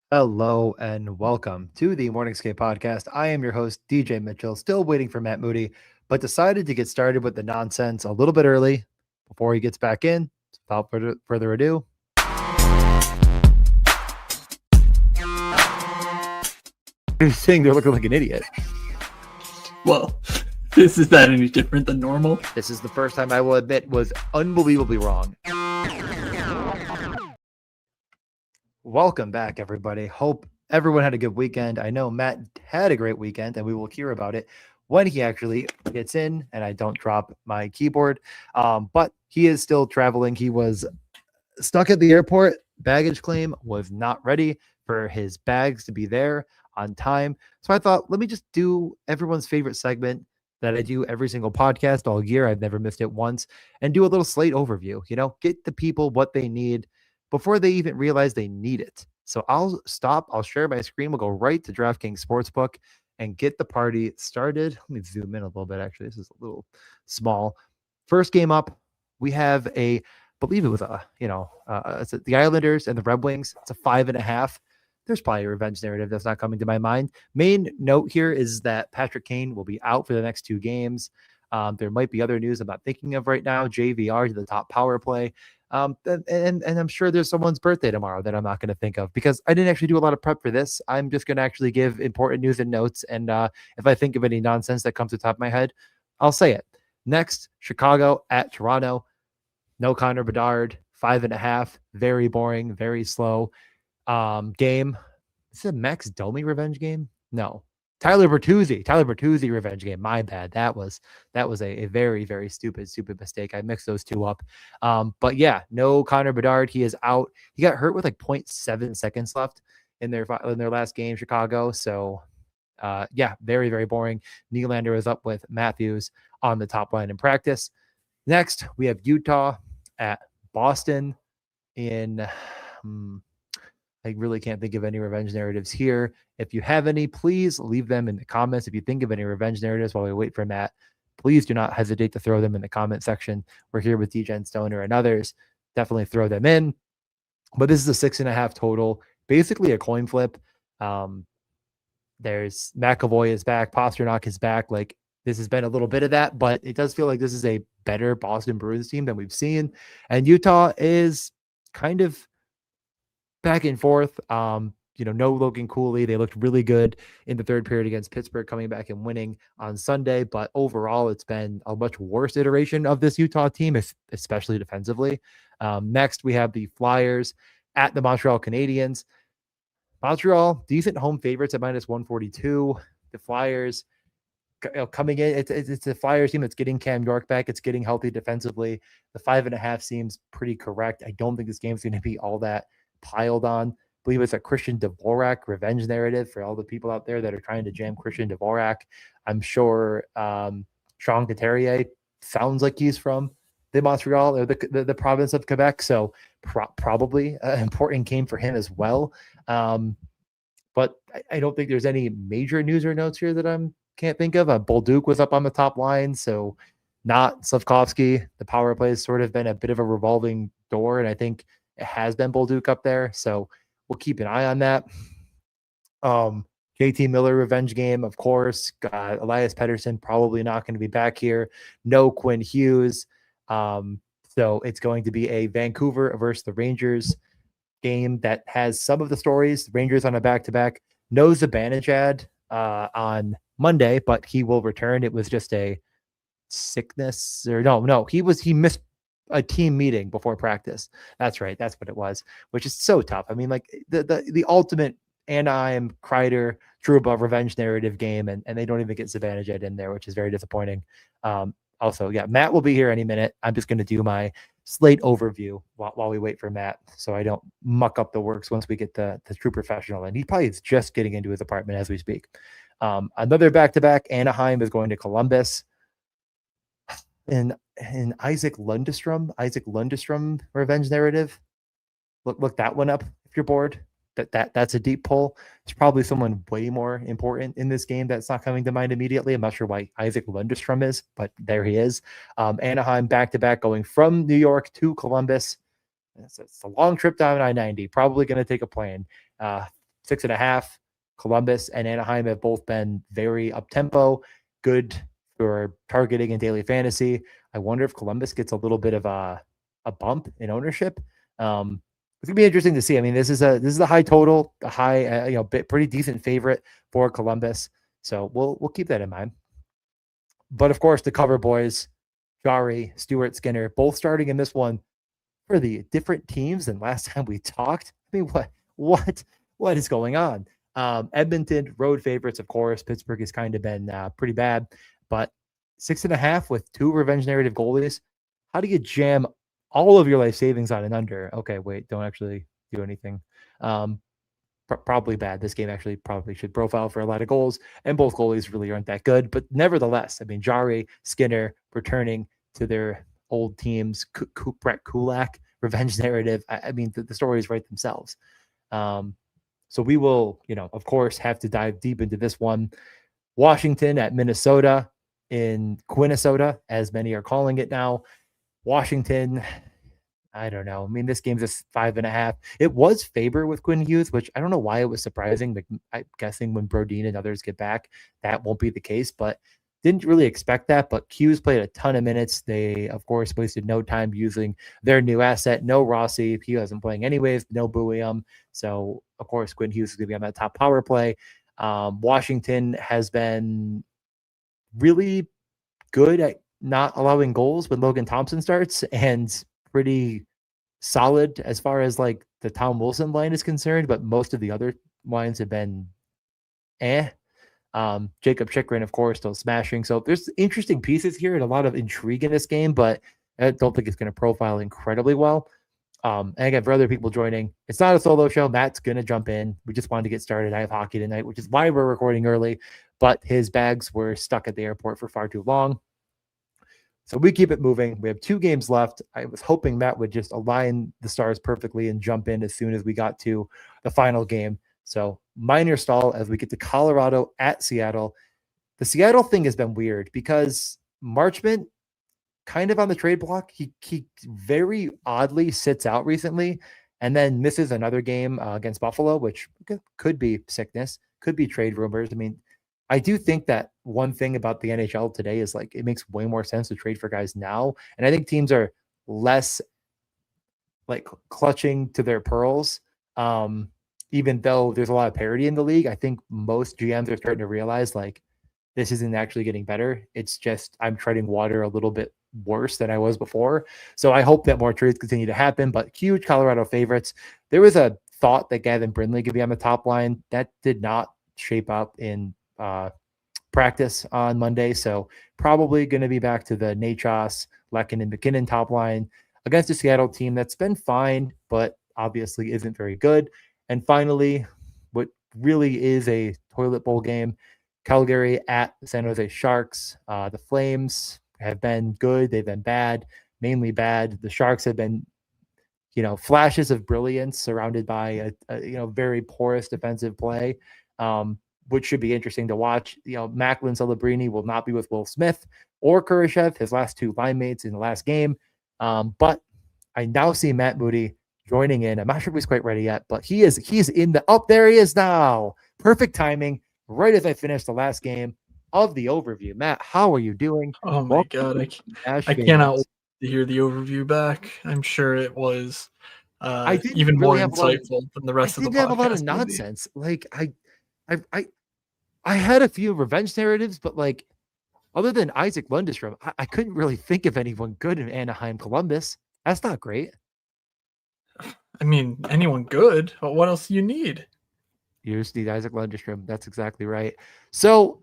Hello and welcome to the Morningscape podcast. I am your host, DJ Mitchell, still waiting for Matt Moody, but decided to get started with the nonsense a little bit early before he gets back in. Without further ado, you're saying they're looking like an idiot. Well, is that any different than normal? This is the first time I will admit was unbelievably wrong. Welcome back, everybody. Hope everyone had a good weekend. I know Matt had a great weekend, and we will hear about it when he actually gets in and I don't drop my keyboard. But he is still traveling. He was stuck at the airport. Baggage claim was not ready for his bags to be there on time. So I thought, let me just do everyone's favorite segment that I do every single podcast all year. I've never missed it once, and do a little slate overview. Get the people what they need before they even realize they need it. So I'll stop. I'll share my screen. We'll go right to DraftKings Sportsbook and get the party started. Let me zoom in a little bit. Actually, this is a little small. First game up, we have believe it was it's the Islanders and the Red Wings. It's a 5.5. There's probably a revenge narrative that's not coming to my mind. Main note here is that Patrick Kane will be out for the next 2 games. There might be other news I'm not thinking of right now. JVR to the top power play. And I'm sure there's someone's birthday tomorrow that I'm not going to think of because I didn't actually do a lot of prep for this. I'm just going to actually give important news and notes. And if I think of any nonsense that comes to the top of my head, I'll say it. Next, Chicago at Toronto. No Connor Bedard, 5.5. Very boring, very slow game. Is it a Max Domi revenge game? No. Tyler Bertuzzi revenge game. My bad. That was a very, very stupid mistake. I mixed those two up. But yeah, no Connor Bedard. He is out. He got hurt with like 0.7 seconds left in their last game, Chicago. So yeah, very, very boring. Nylander is up with Matthews on the top line in practice. Next, we have Utah at Boston in I really can't think of any revenge narratives here. If you have any, please leave them in the comments. If you think of any revenge narratives while we wait for Matt, please do not hesitate to throw them in the comment section. We're here with DGen Stoner and others. Definitely throw them in. But this is a 6.5 total, basically a coin flip. There's McAvoy is back, Pasternak is back. Like this has been a little bit of that, but it does feel like this is a better Boston Bruins team than we've seen. And Utah is kind of back and forth. No Logan Cooley. They looked really good in the third period against Pittsburgh, coming back and winning on Sunday. But overall, it's been a much worse iteration of this Utah team, especially defensively. Next, we have the Flyers at the Montreal Canadiens. Montreal, decent home favorites at -142. The Flyers coming in, it's the Flyers team that's getting Cam York back. It's getting healthy defensively. The 5.5 seems pretty correct. I don't think this game's going to be all that piled on. I believe it's a Christian Dvorak revenge narrative for all the people out there that are trying to jam Christian Dvorak. I'm sure Sean Couturier sounds like he's from the Montreal or the province of Quebec, so probably an important game for him as well. But I don't think there's any major news or notes here that I can't think of. Bolduc was up on the top line, so not Slavkovsky. The power play has sort of been a bit of a revolving door, and I think it has been Bolduc up there, so we'll keep an eye on that. JT Miller revenge game, of course. Elias Pettersson probably not going to be back here. No Quinn Hughes. So it's going to be a Vancouver versus the Rangers game that has some of the stories. The Rangers on a back-to-back. No Zibanejad on Monday, but he will return. It was just a sickness, or no, he missed a team meeting before practice. That's right. That's what it was, which is so tough. I mean, like the ultimate Anaheim, Kreider, Trouba revenge narrative game, and they don't even get Zibanejad in there, which is very disappointing. Also, yeah, Matt will be here any minute. I'm just going to do my slate overview while we wait for Matt, so I don't muck up the works once we get the true professional. And he probably is just getting into his apartment as we speak. Another back-to-back. Anaheim is going to Columbus. And Isaac Lundestrom revenge narrative. Look that one up if you're bored. That's a deep pull. It's probably someone way more important in this game that's not coming to mind immediately. I'm not sure why Isaac Lundestrom is, but there he is. Anaheim back-to-back going from New York to Columbus. It's a long trip down I-90. Probably going to take a plane. 6.5. Columbus and Anaheim have both been very up-tempo, good for targeting and daily fantasy. I wonder if Columbus gets a little bit of a bump in ownership. It's gonna be interesting to see. I mean, this is a high total, a high, pretty decent favorite for Columbus. So we'll keep that in mind. But of course, the cover boys, Jari, Stewart, Skinner, both starting in this one for the different teams than last time we talked. I mean, what is going on? Edmonton, road favorites, of course. Pittsburgh has kind of been pretty bad, but 6.5 with 2 revenge narrative goalies. How do you jam all of your life savings on an under? Okay, wait, don't actually do anything. Probably bad. This game actually probably should profile for a lot of goals, and both goalies really aren't that good. But nevertheless, I mean, Jari, Skinner returning to their old teams, Brett Kulak, revenge narrative. I mean, the stories write themselves. So we will, of course, have to dive deep into this one. Washington at Minnesota in Quinnesota, as many are calling it now. Washington, I don't know. I mean, this game's a 5.5. It was Faber with Quinn Hughes, which I don't know why it was surprising. Like, I'm guessing when Brodin and others get back, that won't be the case, but didn't really expect that. But Hughes played a ton of minutes. They, of course, wasted no time using their new asset. No Rossi. He wasn't playing anyways. No Buium. So, of course, Quinn Hughes is going to be on that top power play. Washington has been really good at not allowing goals when Logan Thompson starts, and pretty solid as far as like the Tom Wilson line is concerned, but most of the other lines have been Jacob Chikrin, of course, still smashing. So there's interesting pieces here and a lot of intrigue in this game, but I don't think it's going to profile incredibly well. And again, for other people joining, it's not a solo show. Matt's going to jump in. We just wanted to get started. I have hockey tonight, which is why we're recording early, but his bags were stuck at the airport for far too long. So we keep it moving. We have 2 games left. I was hoping Matt would just align the stars perfectly and jump in as soon as we got to the final game. So minor stall as we get to Colorado at Seattle. The Seattle thing has been weird because Marchment kind of on the trade block. He very oddly sits out recently and then misses another game against Buffalo, which could be sickness, could be trade rumors. I mean, I do think that one thing about the NHL today is like it makes way more sense to trade for guys now. And I think teams are less like clutching to their pearls. Even though there's a lot of parity in the league, I think most GMs are starting to realize like this isn't actually getting better. It's just I'm treading water a little bit worse than I was before. So I hope that more trades continue to happen, but huge Colorado favorites. There was a thought that Gavin Brindley could be on the top line. That did not shape up in practice on Monday. So probably going to be back to the Nachos, Lekin, and McKinnon top line against a Seattle team that's been fine, but obviously isn't very good. And finally, what really is a toilet bowl game, Calgary at the San Jose Sharks. The Flames have been good. They've been bad, mainly bad. The Sharks have been, flashes of brilliance surrounded by a very porous defensive play, which should be interesting to watch. Macklin Celebrini will not be with Will Smith or Kurashev, his last 2 line mates in the last game. But I now see Matt Moody joining in. I'm not sure if he's quite ready yet, but he's in there he is now. Perfect timing, right as I finished the last game of the overview. Matt, how are you doing? Oh my God, I cannot wait to hear the overview back. I'm sure it was even more insightful than the rest of the podcast. I didn't have a lot of nonsense. Like I had a few revenge narratives, but like other than Isaac Lundestrom, I couldn't really think of anyone good in Anaheim, Columbus. That's not great. I mean, anyone good, but what else do you need? You just need Isaac Lundestrom. That's exactly right. So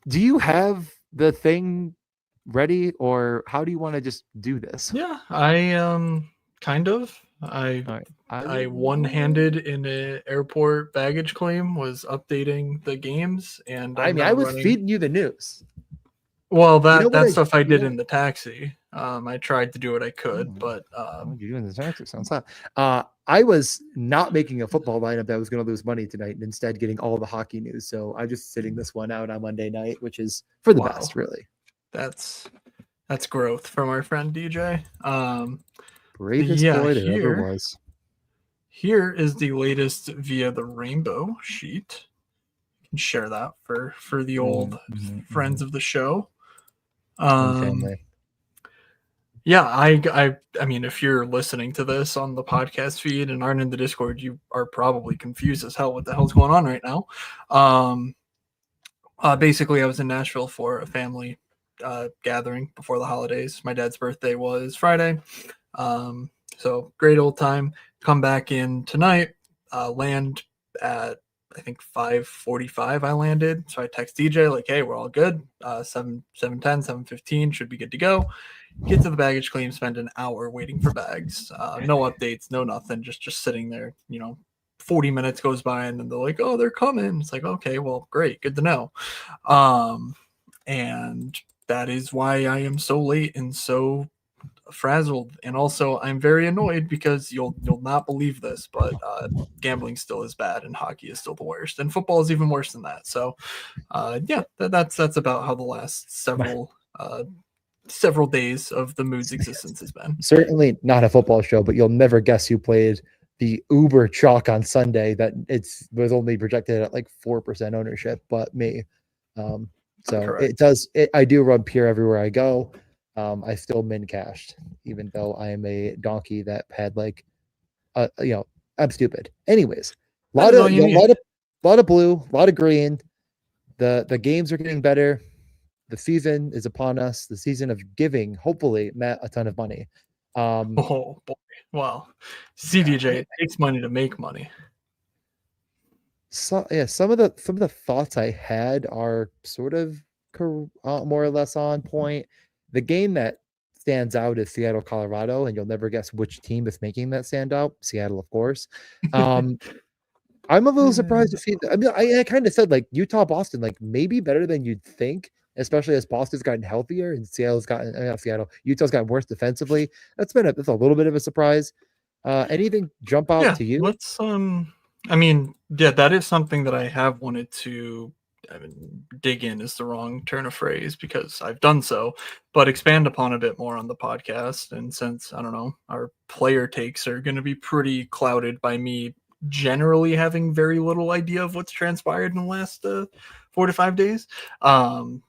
do you have the thing ready, or how do you want to just do this? Yeah, I kind of. I one-handed in an airport baggage claim was updating the games, and I was feeding you the news. Well, that stuff I did in the taxi. I tried to do what I could, but you doing the taxi sounds hot. I was not making a football lineup that was going to lose money tonight, and instead getting all the hockey news. So I'm just sitting this one out on Monday night, which is for the best, really. That's growth from our friend DJ. Bravest boy there ever was. here is the latest via the rainbow sheet. I can share that for the old friends of the show. And family. Yeah, I mean, if you're listening to this on the podcast feed and aren't in the Discord, you are probably confused as hell what the hell's going on right now. Basically, I was in Nashville for a family gathering before the holidays. My dad's birthday was Friday, so great old time. Come back in tonight. Land at I think 5:45. I landed, so I text DJ like, "Hey, we're all good. 7:10, 7:15 should be good to go." Get to the baggage claim, spend an hour waiting for bags. No updates, no nothing, just sitting there. 40 minutes goes by and then they're like, "Oh, they're coming." It's like, okay, well, great, good to know. And that is why I am so late and so frazzled. And also, I'm very annoyed because you'll not believe this, but gambling still is bad and hockey is still the worst, and football is even worse than that. So, yeah, that's about how the last several days of the Mood's existence has been. Certainly not a football show, but you'll never guess who played the Uber chalk on Sunday that was only projected at like 4% ownership, but me. So Correct. I do run pure everywhere I go. I still min cashed, even though I am a donkey that had like, I'm stupid. Anyways, a lot of blue, a lot of green. The games are getting better. The season is upon us. The season of giving, hopefully, Matt a ton of money. Oh boy! Wow, CDJ, it takes money to make money. So yeah, some of the thoughts I had are sort of more or less on point. The game that stands out is Seattle, Colorado, and you'll never guess which team is making that stand out. Seattle, of course. I'm a little surprised to see. I mean, I kind of said like Utah, Boston, like maybe better than you'd think, especially as Boston's gotten healthier and Utah's gotten worse defensively. That's a little bit of a surprise. Anything jump out to you? Let's I mean, yeah, that is something that I have wanted to dig in is the wrong turn of phrase because I've done so, but expand upon a bit more on the podcast. And since I don't know, our player takes are going to be pretty clouded by me generally having very little idea of what's transpired in the last 4 to 5 days,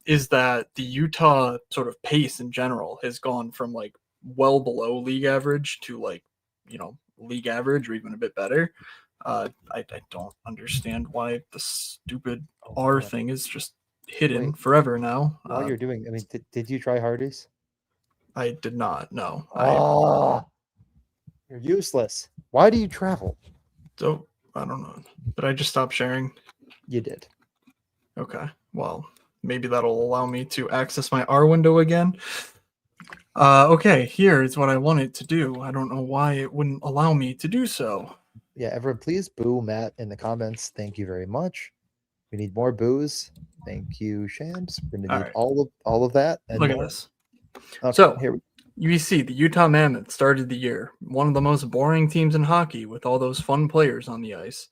is that the Utah sort of pace in general has gone from like well below league average to like, league average or even a bit better. I don't understand why the stupid R thing is just hidden forever now. While you're doing, I mean, did you try Hardee's? I did not. No. You're useless. Why do you travel? So I don't know, but I just stopped sharing. You did. Okay. Well, maybe that'll allow me to access my R window again. Okay, here is what I wanted to do. I don't know why it wouldn't allow me to do so. Yeah, everyone, please boo Matt in the comments. Thank you very much. We need more boos. Thank you, Shams. We're gonna need all of that. And look at this. Okay, so here you see the Utah Mammoth started the year one of the most boring teams in hockey with all those fun players on the ice,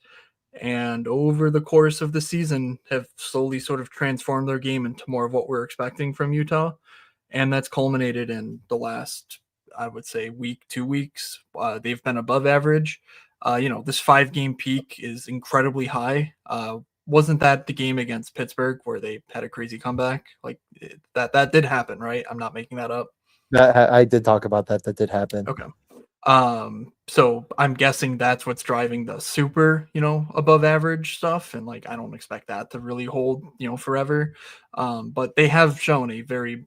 and over the course of the season have slowly sort of transformed their game into more of what we're expecting from Utah, and that's culminated in the last, I would say, week, 2 weeks. They've been above average. This 5-game peak is incredibly high. Wasn't that the game against Pittsburgh where they had a crazy comeback? Like that did happen, right? I'm not making that up. I did talk about that. That did happen. Okay. So I'm guessing that's what's driving the super, above average stuff. And like, I don't expect that to really hold, forever. But they have shown a very,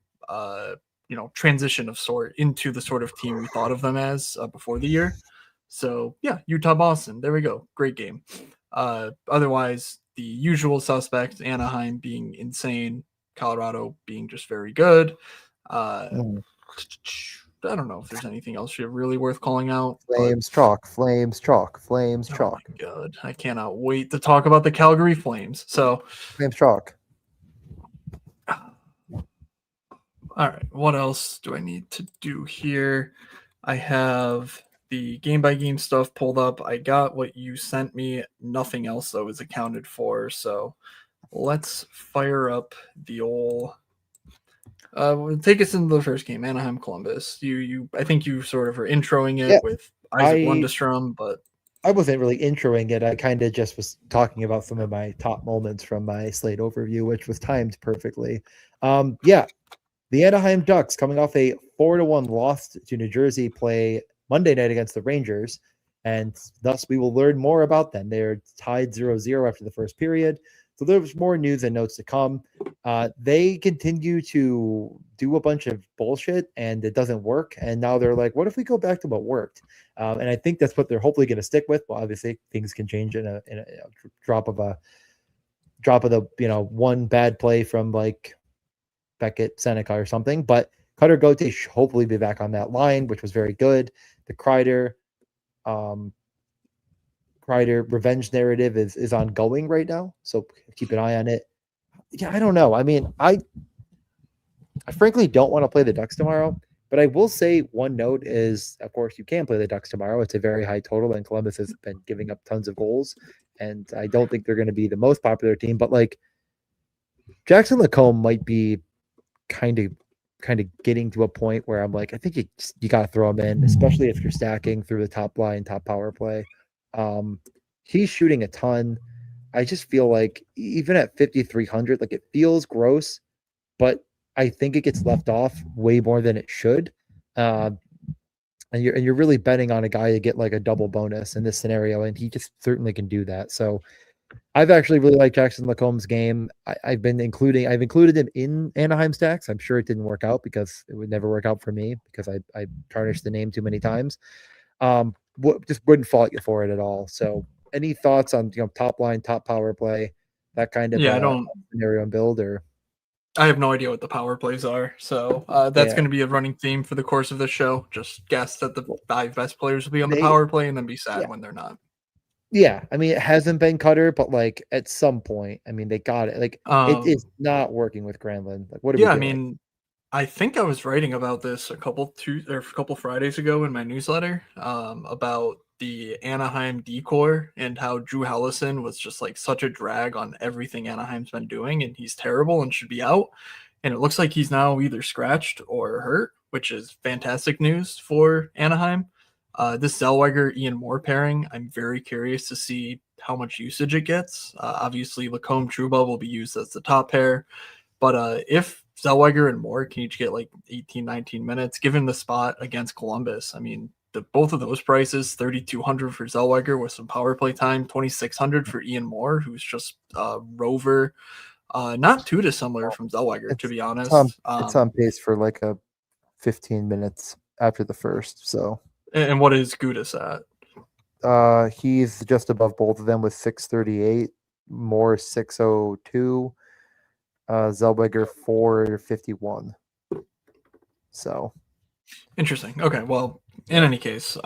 transition of sort into the sort of team we thought of them as before the year. So yeah, Utah, Boston, there we go. Great game. Otherwise, the usual suspects, Anaheim being insane, Colorado being just very good. I don't know if there's anything else really worth calling out. Flames chalk, Flames chalk, Flames chalk. Oh my God, I cannot wait to talk about the Calgary Flames. So Flames chalk. All right, what else do I need to do here? I have the game-by-game stuff pulled up. I got what you sent me. Nothing else, though, is accounted for. So let's fire up the old... take us into the first game, Anaheim Columbus. I think you sort of are introing it with Isaac Lundestrom, but... I wasn't really introing it. I kind of just was talking about some of my top moments from my slate overview, which was timed perfectly. Yeah, the Anaheim Ducks, coming off a 4-1 loss to New Jersey, play Monday night against the Rangers, and thus we will learn more about them. They're tied 0-0 after the first period. So there's more news and notes to come. They continue to do a bunch of bullshit and it doesn't work. And now they're like, what if we go back to what worked? And I think that's what they're hopefully going to stick with. Well, obviously things can change in a drop of the one bad play from like Beckett, Seneca, or something. But Cutter Gote should hopefully be back on that line, which was very good. The Kreider revenge narrative is ongoing right now, so keep an eye on it. Yeah, I don't know. I mean, I frankly don't want to play the Ducks tomorrow, but I will say one note is, of course, you can play the Ducks tomorrow. It's a very high total, and Columbus has been giving up tons of goals, and I don't think they're going to be the most popular team. But like Jackson Lacombe might be kind of getting to a point where I'm like, I think you got to throw him in, especially if you're stacking through the top line, top power play. He's shooting a ton. I just feel like even at 5,300, like it feels gross, but I think it gets left off way more than it should. And you're really betting on a guy to get like a double bonus in this scenario, and he just certainly can do that. So I've actually really liked Jackson Lacombe's game. I've included him in Anaheim stacks. I'm sure it didn't work out because it would never work out for me because I tarnished the name too many times. Just wouldn't fault you for it at all. So any thoughts on top line, top power play, that kind of I don't. scenario and build? Or I have no idea what the power plays are, so that's yeah, going to be a running theme for the course of the show. Just guess that the 5 best players will be on the they power play, and then be sad yeah. when they're not. Yeah, I mean, it hasn't been Cutter, but like at some point, I mean, they got it. Like it is not working with Granlund. Like, what are we I doing? mean, I think I was writing about this a couple Fridays ago in my newsletter about the Anaheim decor and how Drew Hellison was just like such a drag on everything Anaheim's been doing, and he's terrible and should be out. And it looks like he's now either scratched or hurt, which is fantastic news for Anaheim. This Zellweger Ian Moore pairing, I'm very curious to see how much usage it gets. Obviously, Lacombe Trouba will be used as the top pair, but if Zellweger and Moore can each get like 18, 19 minutes, given the spot against Columbus, I mean, both of those prices, 3,200 for Zellweger with some power play time, 2,600 for Ian Moore, who's just rover. Not too dissimilar from Zellweger, to be honest. It's on pace for like a 15 minutes after the first. So, and what is Gudis at? he's just above both of them with 638, Moore 602, Zellweger 451. So Interesting. Okay, well, in any case,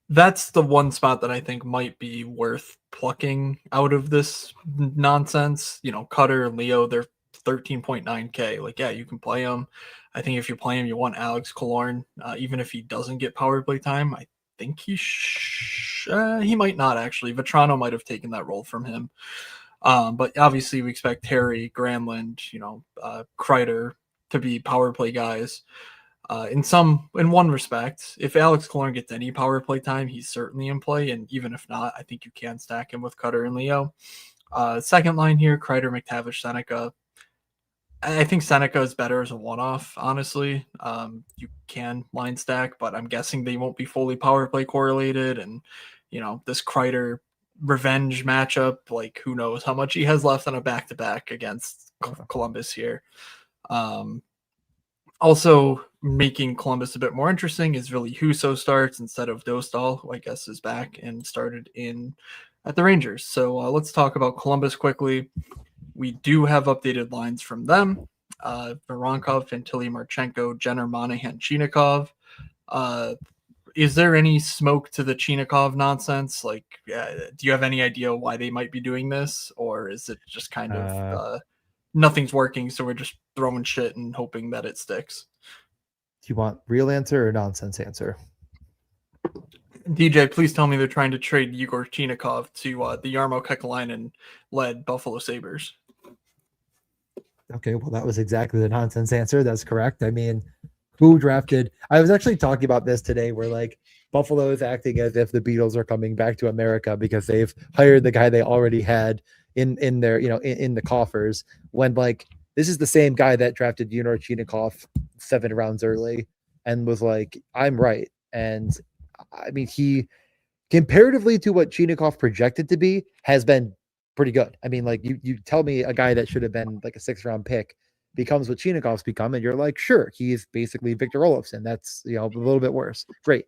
that's the one spot that I think might be worth plucking out of this nonsense. Cutter and Leo, they're 13.9K. Like, yeah, you can play them. I think if you play him, you want Alex Killorn, even if he doesn't get power play time. I think he might not actually. Vetrano might have taken that role from him. But obviously, we expect Terry, Granlund, Kreider to be power play guys. In one respect, if Alex Killorn gets any power play time, he's certainly in play. And even if not, I think you can stack him with Cutter and Leo. Second line here, Kreider, McTavish, Seneca. I think Seneca is better as a one-off, honestly. You can line stack, but I'm guessing they won't be fully power play correlated. And, this Kreider revenge matchup, like who knows how much he has left on a back-to-back against Columbus here. Also making Columbus a bit more interesting is Ville Husso starts instead of Dostal, who I guess is back and started at the Rangers. So let's talk about Columbus quickly. We do have updated lines from them. Voronkov, Fantilli, Marchenko, Jenner, Monahan, Chinikov. Is there any smoke to the Chinikov nonsense? Like, do you have any idea why they might be doing this? Or is it just kind of nothing's working, so we're just throwing shit and hoping that it sticks? Do you want real answer or nonsense answer? DJ, please tell me they're trying to trade Yegor Chinikov to the Jarmo Kekalainen-led Buffalo Sabres. Okay, well, that was exactly the nonsense answer. That's correct. I mean, who drafted? I was actually talking about this today where like Buffalo is acting as if the Beatles are coming back to America because they've hired the guy they already had in their in the coffers. When like this is the same guy that drafted Yunor Chinikov 7 rounds early and was like, I'm right. And I mean, he comparatively to what Chinikov projected to be has been pretty good. I mean, like you tell me a guy that should have been like a 6th round pick becomes what Chinikov's become, and you're like, sure, he's basically Victor Olofsson. That's a little bit worse. Great.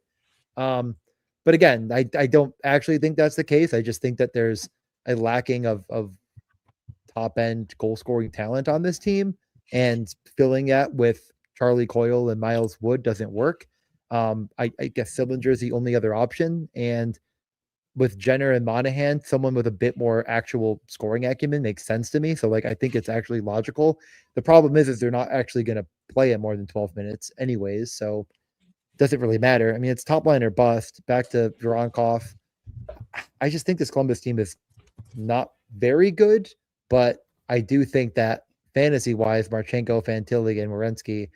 But again, I don't actually think that's the case. I just think that there's a lacking of top end goal scoring talent on this team, and filling that with Charlie Coyle and Miles Wood doesn't work. I guess Sillinger is the only other option, and with Jenner and Monahan, someone with a bit more actual scoring acumen makes sense to me. So like I think it's actually logical. The problem is they're not actually going to play it more than 12 minutes anyways. So it doesn't really matter. I mean, it's top line or bust. Back to Voronkov. I just think this Columbus team is not very good, but I do think that fantasy wise, Marchenko, Fantilli, and Werenski,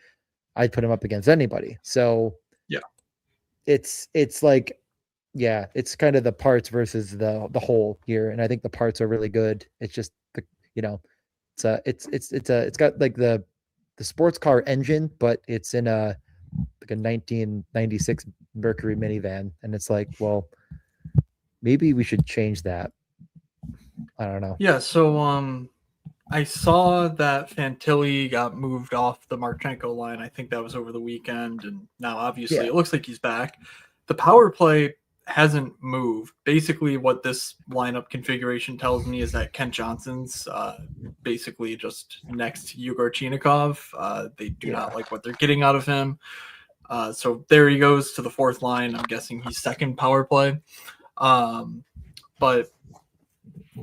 I'd put him up against anybody. So Yeah. it's like yeah, it's kind of the parts versus the whole here, and I think the parts are really good. It's just the it's got like the sports car engine, but it's in a like a 1996 Mercury minivan, and it's like, well, maybe we should change that. I don't know. Yeah, so I saw that Fantilli got moved off the Marchenko line. I think that was over the weekend, and now obviously Yeah. it looks like he's back. The power play hasn't moved. Basically, what this lineup configuration tells me is that Kent Johnson's basically just next to Yegor Chinikov. They do not like what they're getting out of him. So there he goes to the 4th line. I'm guessing he's second power play. But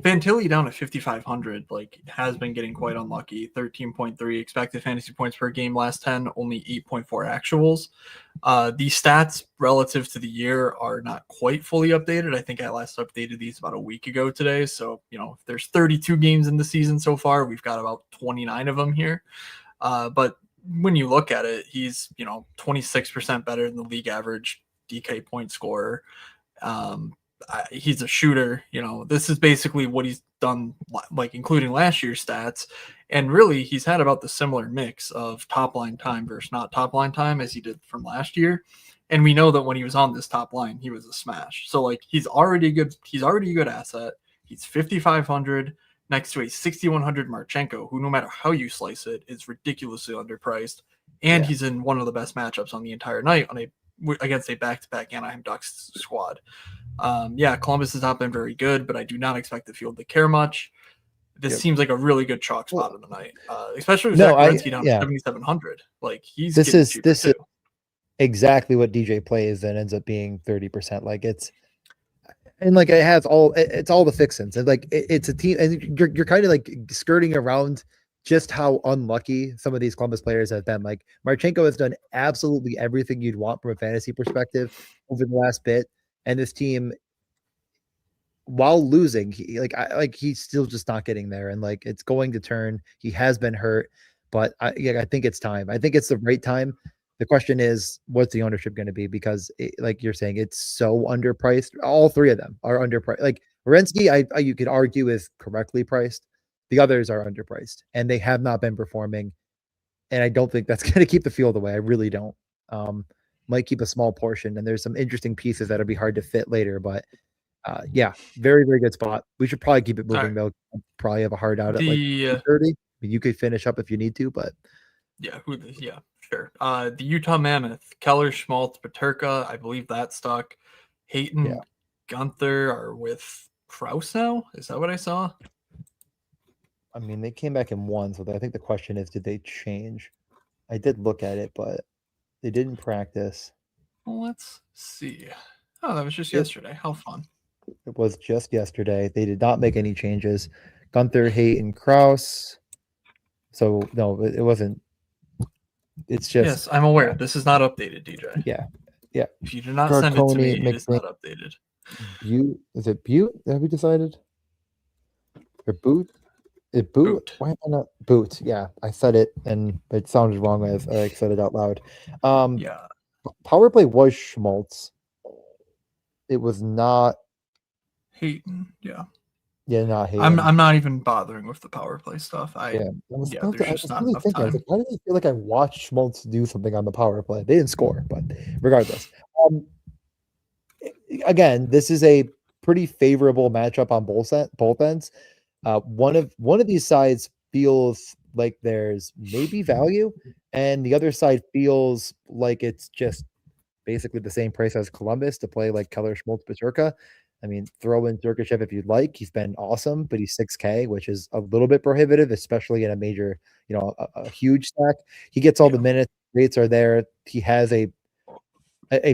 Fantilli down at 5,500, like, has been getting quite unlucky. 13.3 expected fantasy points per game last 10, only 8.4 actuals. These stats relative to the year are not quite fully updated. I think I last updated these about a week ago today. So, if there's 32 games in the season so far, we've got about 29 of them here. But when you look at it, he's, 26% better than the league average DK point scorer. He's a shooter. This is basically what he's done, like including last year's stats. And really, he's had about the similar mix of top line time versus not top line time as he did from last year. And we know that when he was on this top line, he was a smash. So like he's already good. He's already a good asset. He's 5,500 next to a 6,100 Marchenko, who no matter how you slice it, is ridiculously underpriced. And he's in one of the best matchups on the entire night against a back-to-back Anaheim Ducks squad. Columbus has not been very good, but I do not expect the field to care much. This seems like a really good chalk spot of the night, especially with Zach Werenski down to 7,700. Like this is exactly what DJ plays and ends up being 30%. Like it's like it's all the fixins, and like it's a team, and you're kind of like skirting around just how unlucky some of these Columbus players have been. Like Marchenko has done absolutely everything you'd want from a fantasy perspective over the last bit, and this team, while losing, he's still just not getting there, and like it's going to turn. He has been hurt, but I think it's time. I think it's the right time. The question is, what's the ownership going to be? Because, like you're saying, it's so underpriced. All 3 of them are underpriced. Like Werenski, you could argue is correctly priced. The others are underpriced, and they have not been performing. And I don't think that's going to keep the field away. I really don't. Might keep a small portion, and there's some interesting pieces that'll be hard to fit later. But very, very good spot. We should probably keep it moving though. Probably have a hard out at like 30. You could finish up if you need to, but sure. The Utah Mammoth, Keller, Schmaltz, Paterka, I believe that stuck. Hayton, Gunther are with Kraus now. Is that what I saw? I mean, they came back and won, so I think the question is, did they change? I did look at it, but they didn't practice. Well, let's see. Oh, that was just yesterday. How fun. It was just yesterday. They did not make any changes. Gunther, Hayton, Kraus. So no, it wasn't. It's just. Yes, I'm aware. This is not updated, DJ. Yeah. If you do not send it to me, it is not updated. Butte, is it Butte? Have we decided? Or Boot? Boot? Why am I not Boot? Yeah, I said it and it sounded wrong as I said it out loud. Power play was Schmaltz. It was not. Hayton, yeah. Yeah, not I'm Hayden. I'm not even bothering with the power play stuff. Yeah, I There's was just not really enough thinking. I was like, time. why did I feel like I watched Schmaltz do something on the power play? They didn't score, but regardless, um, again, this is a pretty favorable matchup on both ends. One of these sides feels like there's maybe value, and the other side feels like it's just basically the same price as Columbus to play like Keller Schmaltz Paterka. I mean, throw in Sergachev if you'd like. He's been awesome, but he's 6K, which is a little bit prohibitive, especially in a major, a huge stack. He gets all the Yeah. minutes, rates are there. He has a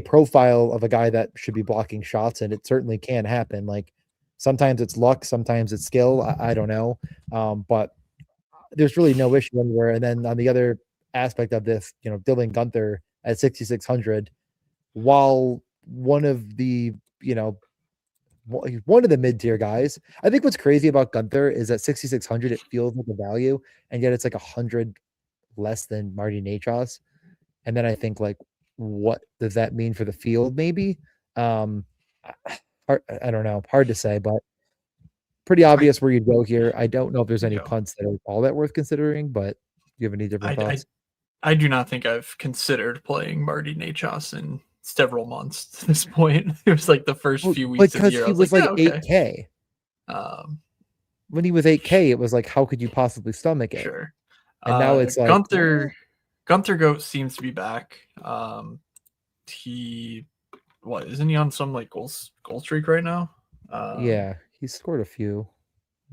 profile of a guy that should be blocking shots, and it certainly can happen. Like sometimes it's luck, sometimes it's skill. I don't know, but there's really no issue anywhere. And then on the other aspect of this, Dylan Gunther at 6,600, while one of the one of the mid-tier guys. I think what's crazy about Gunther is at 6,600 it feels like a value, and yet it's like 100 less than Marty Nachos. And then I think like, what does that mean for the field? Maybe. Um, I don't know. Hard to say, but pretty I obvious where you'd go here. I don't know if there's any yeah. punts that are all that worth considering, but do you have any different I, I thoughts? I do not think I've considered playing Marty Nachos in several months to this point. It was like the first Well, few weeks of the because year. I he was like, was yeah, like okay. 8K. Um, When he was 8K, it was like, how could you possibly stomach it? sure. And now it's like, Gunther Goat seems to be back. He what isn't he on some like goal streak right now? yeah, he scored a few.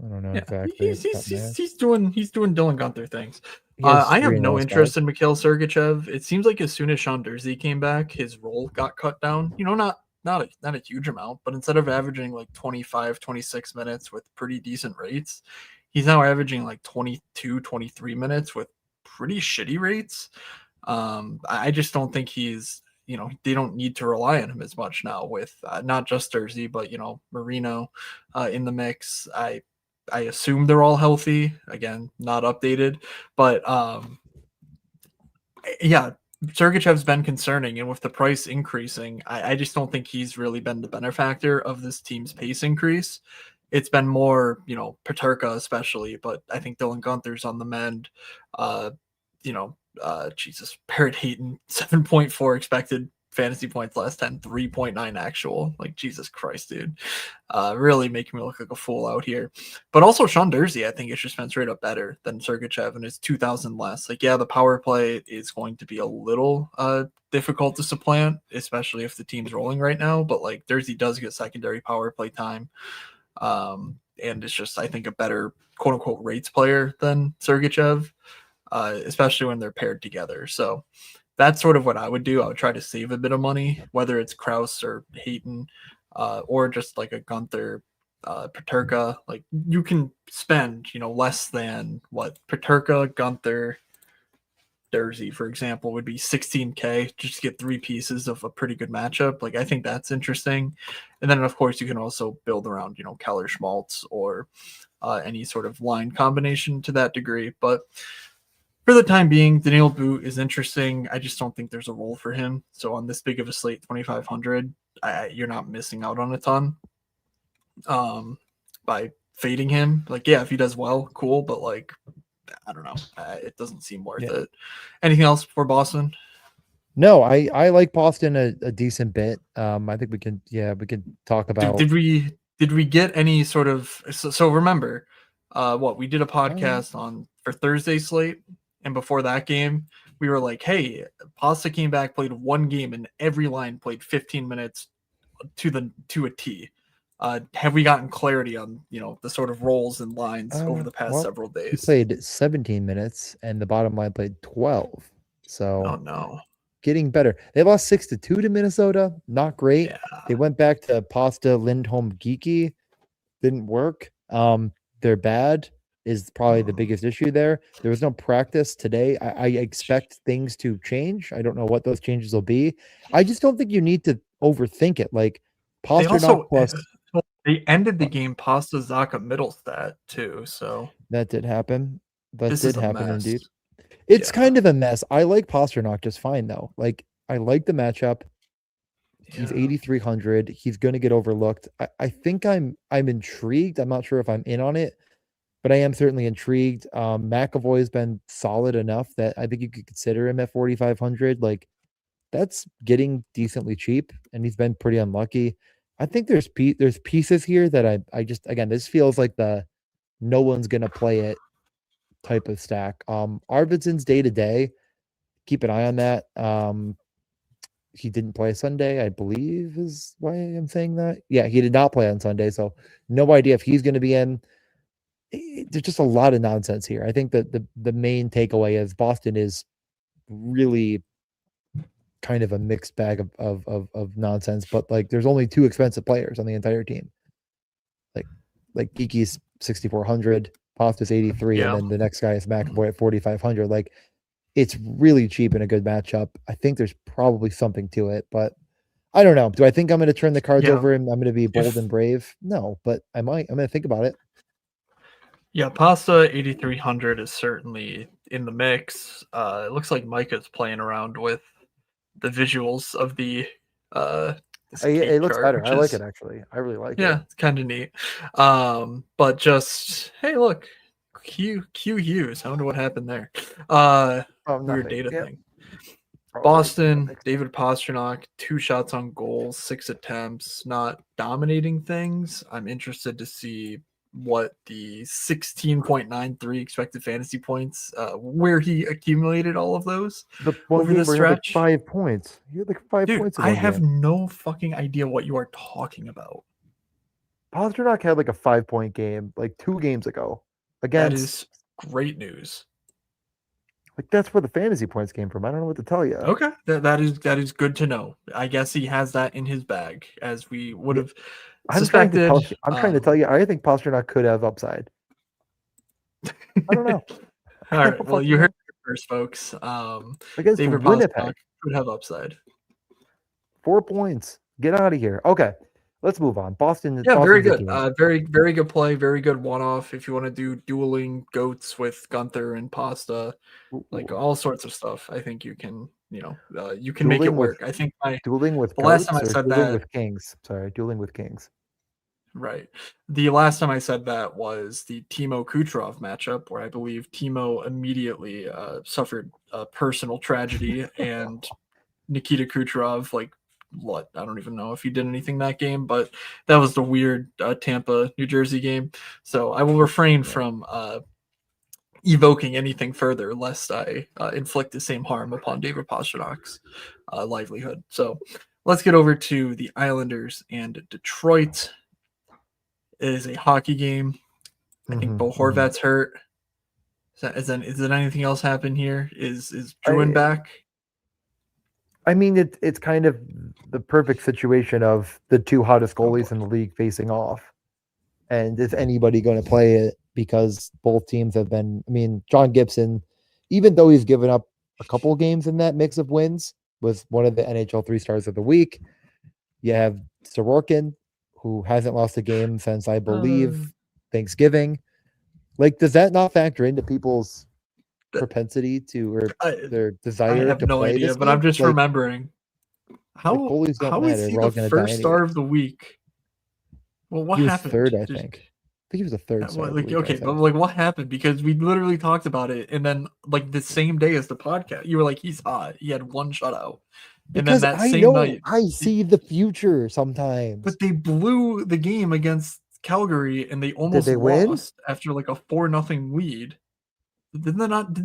I don't know Yeah, exactly. Not mad. he's doing Dylan Gunther things. He has I have three in the no last five. interest in Mikhail Sergachev. It seems like as soon as Sean Dursey came back, his role got cut down. Not a huge amount, but instead of averaging like 25, 26 minutes with pretty decent rates, he's now averaging like 22, 23 minutes with pretty shitty rates. I just don't think they don't need to rely on him as much now with not just Dursey, but Marino in the mix. I assume they're all healthy. Again, not updated, but yeah, Sergachev's been concerning, and with the price increasing, I just don't think he's really been the benefactor of this team's pace increase. It's been more, Paterka especially, but I think Dylan Gunther's on the mend. Uh, Jesus, Barrett Hayton, 7.4 expected fantasy points last 10, 3.9 actual. Like, Jesus Christ, dude. Really making me look like a fool out here. But also Sean Dursey, I think it's just been straight up better than Sergachev, and it's 2,000 less. Like, yeah, the power play is going to be a little difficult to supplant, especially if the team's rolling right now. But like, Dursey does get secondary power play time, and it's just I think a better quote unquote rates player than Sergachev, especially when they're paired together. So that's sort of what I would do. I would try to save a bit of money, whether it's Kraus or Hayton, or just like a Gunther, Paterka. Like you can spend, less than what Paterka, Gunther, Dursey, for example, would be 16K just to get three pieces of a pretty good matchup. Like I think that's interesting. And then of course you can also build around, Keller Schmaltz or any sort of line combination to that degree. But for the time being, Daniil Boot is interesting. I just don't think there's a role for him. So on this big of a slate, 2,500, you're not missing out on a ton by fading him. Like, yeah, if he does well, cool. But like, I don't know. It doesn't seem worth Yeah. it. Anything else for Boston? No, I like Boston a decent bit. I think we can talk Did, about. did we did we get any sort of so remember what we did a Oh, podcast on for Thursday slate, and before that game we were like, hey, Pasta came back, played one game, and every line played 15 minutes to a T. Have we gotten clarity on the sort of roles and lines over the past well, several he days? played 17 minutes, and the bottom line played 12. Oh So no. getting better. They lost 6-2 to Minnesota. Not great. Yeah. They went back to Pasta Lindholm Geeky. Didn't work. They're bad is probably the biggest issue there. There was no practice today. I expect things to change. I don't know what those changes will be. I just don't think you need to overthink it. Like They Pasternak also plus they ended the game Pasta Zaka Middlestat too, so that did happen. That this did is a happen indeed. mess. It's Yeah. kind of a mess. I like Pasternak just fine though. Like I like the matchup. He's Yeah. 8,300. He's going to get overlooked. I think I'm intrigued. I'm not sure if I'm in on it, but I am certainly intrigued. McAvoy has been solid enough that I think you could consider him at 4,500. Like that's getting decently cheap, and he's been pretty unlucky. I think there's pieces here that I just again this feels like the no one's gonna play it type of stack. Arvidsson's day to day. Keep an eye on that. He didn't play Sunday, I believe, is why I'm saying that. Yeah, he did not play on Sunday, so no idea if he's going to be in. There's just a lot of nonsense here. I think that the main takeaway is Boston is really kind of a mixed bag of nonsense, but like there's only two expensive players on the entire team. Like Geeky's 6,400, Pasta's 83, and Yeah. then the next guy is McAvoy at 4,500. Like it's really cheap in a good matchup. I think there's probably something to it, but I don't know. Do I think I'm going to turn the cards Yeah. over and I'm going to be bold If- and brave? No, but I might. I'm going to think about it. Yeah, Pasta 8,300 is certainly in the mix. It looks like Micah's playing around with the visuals of the this cake It looks chart, better. which I like is it actually. I really like yeah, it. it's kind of neat. But just hey, look, Q Hughes. I wonder what happened there. Oh, Weird nothing. data Yep, thing. probably Boston, nothing. David Pastrnak, 2 shots on goal, 6 attempts, not dominating things. I'm interested to see what the 16.93 expected fantasy points, where he accumulated all of those The one over game this where he had like stretch. 5 points. He had like 5 Dude, points in I one have game. no fucking idea what you are talking about. Pasternak had like a 5-point game like 2 games ago That against. is great news. Like that's where the fantasy points came from. I don't know what to tell you. Okay, that is good to know. I guess he has that in his bag, as we would Yeah, have I'm trying to tell suspected. you. I'm trying to tell you. I think Pasternak could have upside. I don't know. I All right. don't Well, fucking you heard know. it first, folks. Against David Pastrnak Winnipeg, could have upside. 4 points. Get out of here. Okay, let's move on. Boston. Yeah, very Boston's a good. game. Very good play. Very good one-off. If you want to do dueling goats with Gunther and Pasta, like Ooh. all sorts of stuff, I think you can. You can make it Dueling with work. I think dueling with the last time goats I or said dueling that, with kings. Sorry, dueling with kings. right. The last time I said that was the Timo Kucherov matchup, where I believe Timo immediately suffered a personal tragedy, and Nikita Kucherov, like, what? I don't even know if he did anything that game, but that was the weird Tampa, New Jersey game. So I will refrain Yeah. from evoking anything further, lest I inflict the same harm upon David Pasternak's livelihood. So let's get over to the Islanders and Detroit. It is a hockey game. I think Bo Horvat's hurt. Is there anything else happen here? Is Druin back? I mean, it's kind of the perfect situation of the two hottest Oh, goalies in the league facing off. And is anybody going to play it? Because both teams have been. I mean, John Gibson, even though he's given up a couple games in that mix of wins, was one of the NHL 3 stars of the week. You have Sorokin, who hasn't lost a game since I believe Thanksgiving. Like, does that not factor into people's propensity to or their I desire have to no play idea, this but I'm game? just Like, remembering goalies don't how is matter. he We're all the going to die first star anyway. of the week? Well, what He was happened? third, I think. I think he was the third star of the week. Okay, but like what happened? Because we literally talked about it, and then like the same day as the podcast, you were like, "He's hot. He had 1 shutout," and then Because that I same know night, I see the future sometimes. but they blew the game against Calgary, and they almost they win? lost after like a 4-0 lead. Did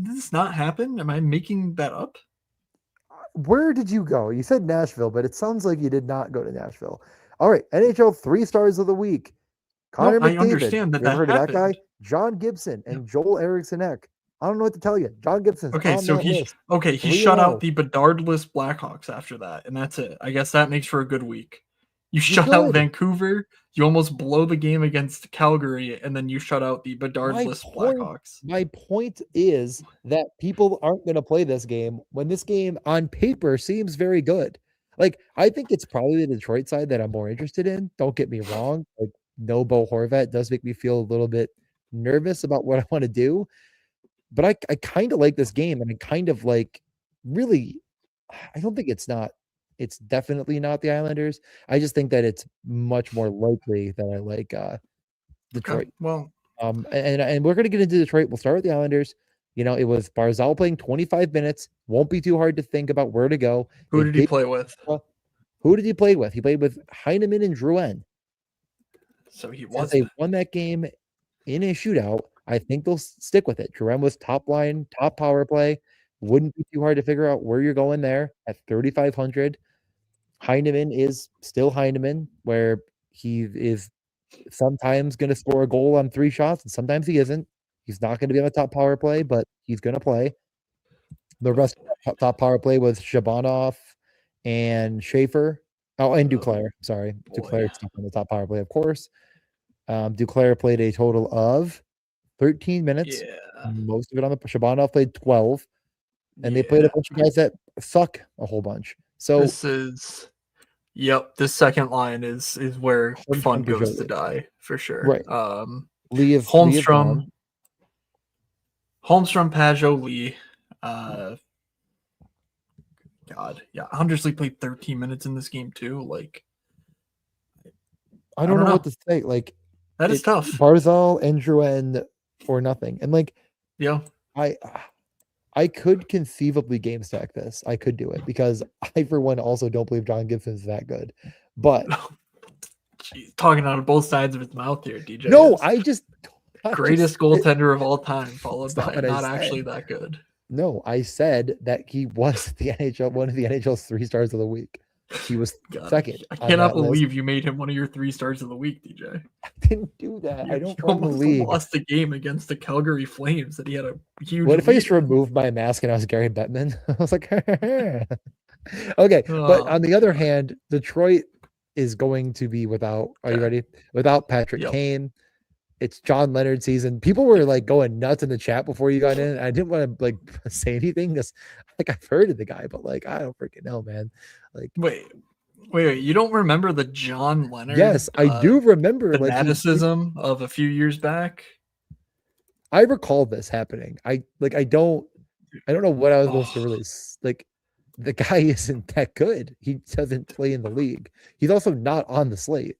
this not happen? Am I making that up? Where did you go? You said Nashville, but it sounds like you did not go to Nashville. All right, NHL 3 stars of the week. No, Connor I McDavid. understand that You ever heard of that guy? happened. John Gibson Yeah. and Joel Eriksson Ek. I don't know what to tell you. John Gibson's Okay, on so that list. he 3-0. shut out the Bedardless Blackhawks after that, and that's it. I guess that makes for a good week. You shut out good. Vancouver, you almost blow the game against Calgary, and then you shut out the Bedardless Blackhawks. My point is that people aren't going to play this game when this game on paper seems very good. Like, I think it's probably the Detroit side that I'm more interested in. Don't get me wrong. Like, no Bo Horvat does make me feel a little bit nervous about what I want to do. But I kind of like this game, and I kind of like really, I don't think it's not it's definitely not the Islanders. I just think that it's much more likely that I like Detroit. Okay. Well, And we're gonna get into Detroit. We'll start with the Islanders. It was Barzal playing 25 minutes. Won't be too hard to think about where to go. who did he play with? Who did he play with? He played with Heineman and Drouin. So he Since was. they won that game in a shootout, I think they'll stick with it. Drouin was top line, top power play. Wouldn't be too hard to figure out where you're going there at 3,500. Heineman is still Heineman, where he is sometimes going to score a goal on 3 shots, and sometimes he isn't. He's not going to be on the top power play, but he's going to play. The rest of the top power play was Shabanov and Schaefer. Oh, and Duclair. Sorry. Boy. Duclair's on the top power play, of course. Duclair played a total of 13 minutes. Yeah. Most of it on the Shabanov played 12. And they played a bunch of guys that suck a whole bunch. So this second line is where fun goes to die for sure. Right. Holmstrom, Pajot, Lee. Huntersley played 13 minutes in this game too. Like, I don't know what to say. Like, that is tough. Barzal, Drouin, or nothing. And like, yeah, I could conceivably game stack this. I could do it because I, for one, also don't believe John Gibson's that good. But talking out of both sides of his mouth here, DJ. No, greatest goaltender of all time, followed by not actually that good. No, I said that he was the NHL, one of the NHL's 3 stars of the week. He was second. I cannot believe you made him one of your 3 stars of the week, DJ. I didn't do that. I don't believe. Lost the game against the Calgary Flames that he had a huge. What if I just removed my mask and I was Gary Bettman? I was like, okay. But on the other hand, Detroit is going to be without. Are you ready? Without Patrick Kane. It's John Leonard season. People were like going nuts in the chat before you got in. I didn't want to like say anything because like I've heard of the guy, but like I don't freaking know, man. Like wait. You don't remember the John Leonard? Yes, I do remember fanaticism of a few years back. I recall this happening. I don't know what I was supposed to release. Like the guy isn't that good. He doesn't play in the league. He's also not on the slate.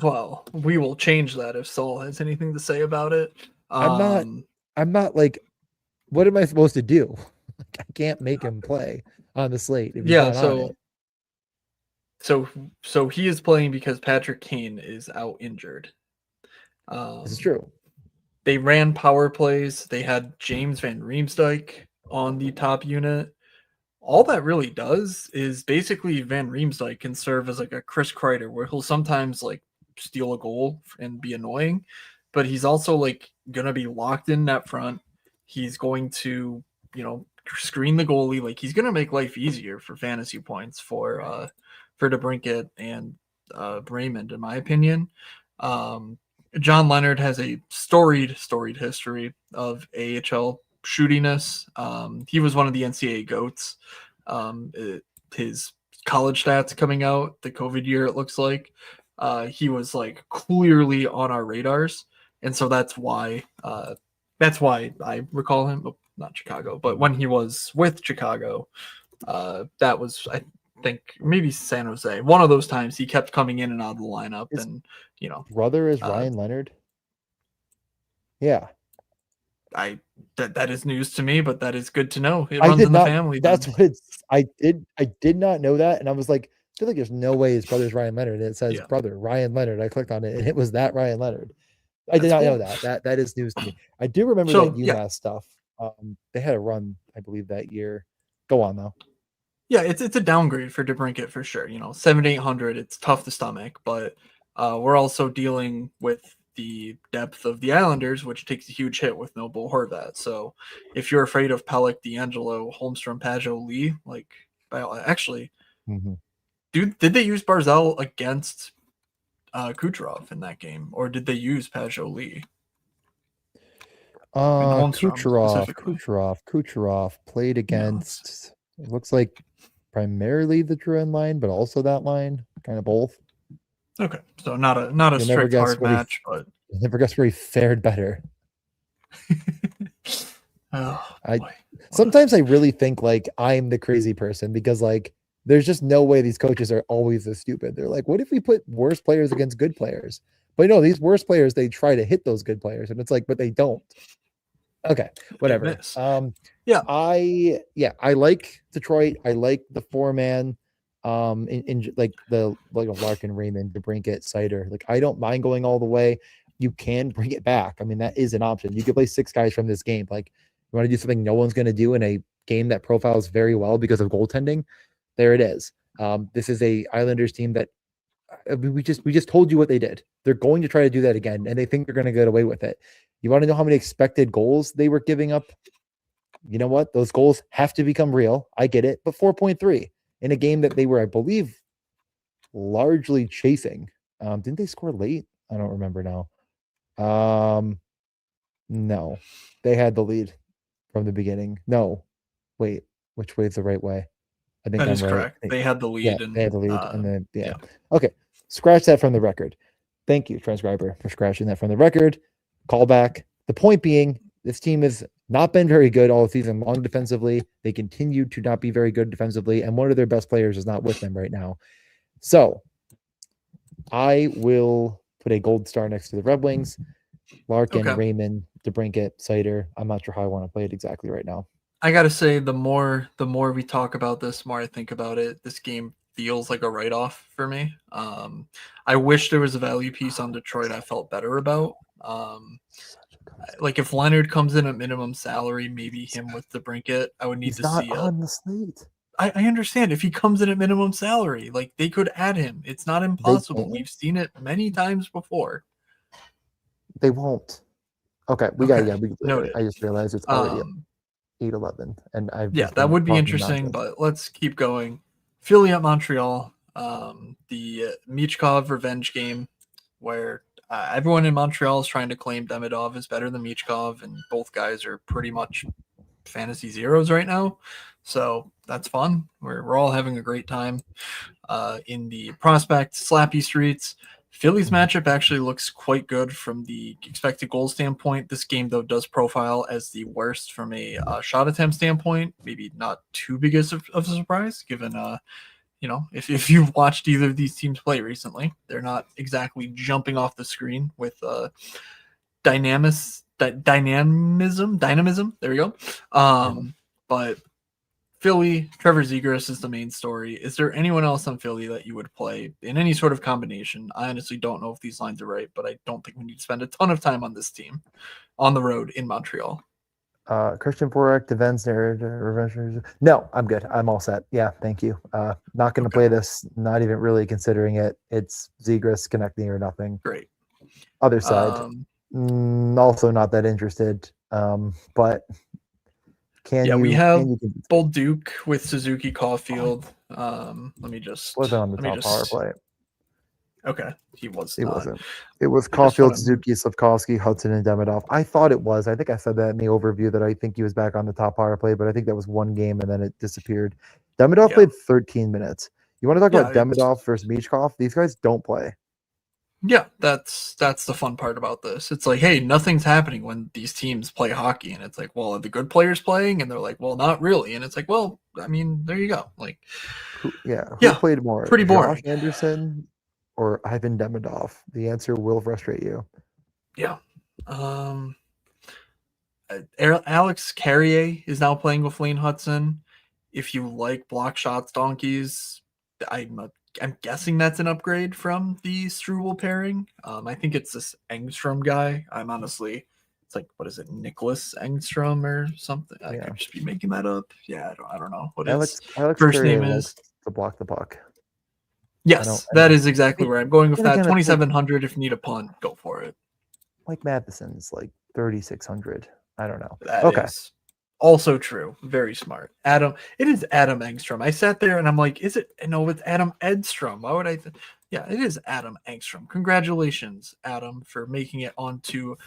Well, we will change that if Saul has anything to say about it. I'm not like, what am I supposed to do? I can't make him play on the slate. If he's not on it. So he is playing because Patrick Kane is out injured. This is true. They ran power plays. They had James Van Riemsdyk on the top unit. All that really does is basically Van Riemsdyk can serve as like a Chris Kreider, where he'll sometimes like steal a goal and be annoying, but he's also like gonna be locked in net front. He's going to, screen the goalie. Like he's gonna make life easier for fantasy points for DeBrincat and Raymond, in my opinion. John Leonard has a storied history of AHL shootiness. He was one of the NCAA GOATs. His college stats coming out the COVID year, it looks like he was like clearly on our radars, and so that's why I recall him. Oh, not Chicago, but when he was with Chicago, that was, I think, maybe San Jose. One of those times he kept coming in and out of the lineup. His brother is Ryan Leonard. Yeah. That is news to me, but that is good to know. It runs in the family. That's what it's. I did not know that, and I was like, I feel like there's no way his brother's Ryan Leonard. And it says brother Ryan Leonard. I clicked on it, and it was that Ryan Leonard. I did not know that. That is news to me. I do remember that UMass stuff. They had a run, I believe, that year. Go on though. Yeah, it's a downgrade for DeBrincat for sure. 7,800. It's tough to stomach, but we're also dealing with the depth of the Islanders, which takes a huge hit with no Bo Horvat. So if you're afraid of Pelech, D'Angelo, Holmstrom, Pajot, Lee, actually, did they use Barzal against Kucherov in that game, or did they use Pajot, Lee? Kucherov played against, it looks like primarily the Drouin line, but also that line, kind of both. Okay, so not a strict hard match, but never guess where he fared better. Oh, sometimes I really think like I'm the crazy person because like There's just no way these coaches are always this stupid. They're like, what if we put worse players against good players? But no, these worst players, they try to hit those good players, and it's like, but they don't. Okay, They whatever. miss. Yeah. I like Detroit. I like the 4-man, in like of Larkin, Raymond, DeBrincat, Sider. Like, I don't mind going all the way. You can bring it back. I mean, that is an option. You could play 6 guys from this game. Like, you want to do something no one's going to do in a game that profiles very well because of goaltending. There it is. This is a Islanders team that we just told you what they did. They're going to try to do that again, and they think they're going to get away with it. You want to know how many expected goals they were giving up? You know what? Those goals have to become real. I get it, but 4.3 in a game that they were, I believe, largely chasing. Didn't they score late? I don't remember now. No, they had the lead from the beginning. No, wait, which way is the right way? I think That I'm is right. correct. They had the lead. Yeah, And, they had the lead, and then Okay, scratch that from the record. Thank you, transcriber, for scratching that from the record. Call back. The point being, this team has not been very good all season long defensively. They continue to not be very good defensively, and one of their best players is not with them right now. So I will put a gold star next to the Red Wings. Larkin, Raymond, DeBrincat, Sider. I'm not sure how I want to play it exactly right now. I gotta say, the more we talk about this, the more I think about it. This game feels like a write-off for me. I wish there was a value piece on Detroit I felt better about. Like if Leonard comes in at minimum salary, maybe him with DeBrincat, I would need to see it. On the slate. I understand if he comes in at minimum salary, like they could add him. It's not impossible. We've seen it many times before. They won't. Okay, Noted. I just realized it's already 8-11, and that would be interesting. But let's keep going. Philly at Montreal, the Michkov revenge game, where everyone in Montreal is trying to claim Demidov is better than Michkov, and both guys are pretty much fantasy zeros right now. So that's fun. We're all having a great time in the prospect slappy streets. Philly's matchup actually looks quite good from the expected goal standpoint. This game, though, does profile as the worst from a shot attempt standpoint. Maybe not too big of a surprise, given, if you've watched either of these teams play recently, they're not exactly jumping off the screen with dynamism. There we go. But Philly, Trevor Zegras is the main story. Is there anyone else on Philly that you would play in any sort of combination? I honestly don't know if these lines are right, but I don't think we need to spend a ton of time on this team on the road in Montreal. Christian Borak, Defense, Revenge. No, I'm good. I'm all set. Yeah, thank you. Not going to play this. Not even really considering it. It's Zegras, connecting or nothing. Great. Other side. Also not that interested. But we have Bold Duke with Suzuki Caulfield. Let me just wasn't on the top power play. Okay, he was. It wasn't. It was Caulfield, Suzuki, Slafkovsky, Hudson, and Demidov. I thought it was. I think I said that in the overview that I think he was back on the top power play, but I think that was one game and then it disappeared. Demidov played 13 minutes. You want to talk about Demidov versus Michkov? These guys don't play. Yeah, that's the fun part about this. It's like, hey, nothing's happening when these teams play hockey, and it's like, well, are the good players playing? And they're like, well, not really. And it's like, well, I mean, there you go. Like, who played more? Pretty boring. Josh Anderson or Ivan Demidov? The answer will frustrate you. Yeah. Alex Carrier is now playing with Lane Hudson. If you like block shots, donkeys, I'm guessing that's an upgrade from the Struble pairing. I think it's this Engstrom guy. I'm honestly, it's like, what is it, Nicholas Engstrom or something? I could just be making that up. Yeah, I don't know what Alex first Carrier name is. To block the puck. Yes, that is exactly where I'm going with that. 2,700. If you need a punt, go for it. Mike Matheson's like 3,600. I don't know. That is also true. Very smart. It is Adam Engstrom. I sat there and I'm like, is it? No, it's Adam Edstrom. Why would I? Yeah, it is Adam Engstrom. Congratulations, Adam, for making it onto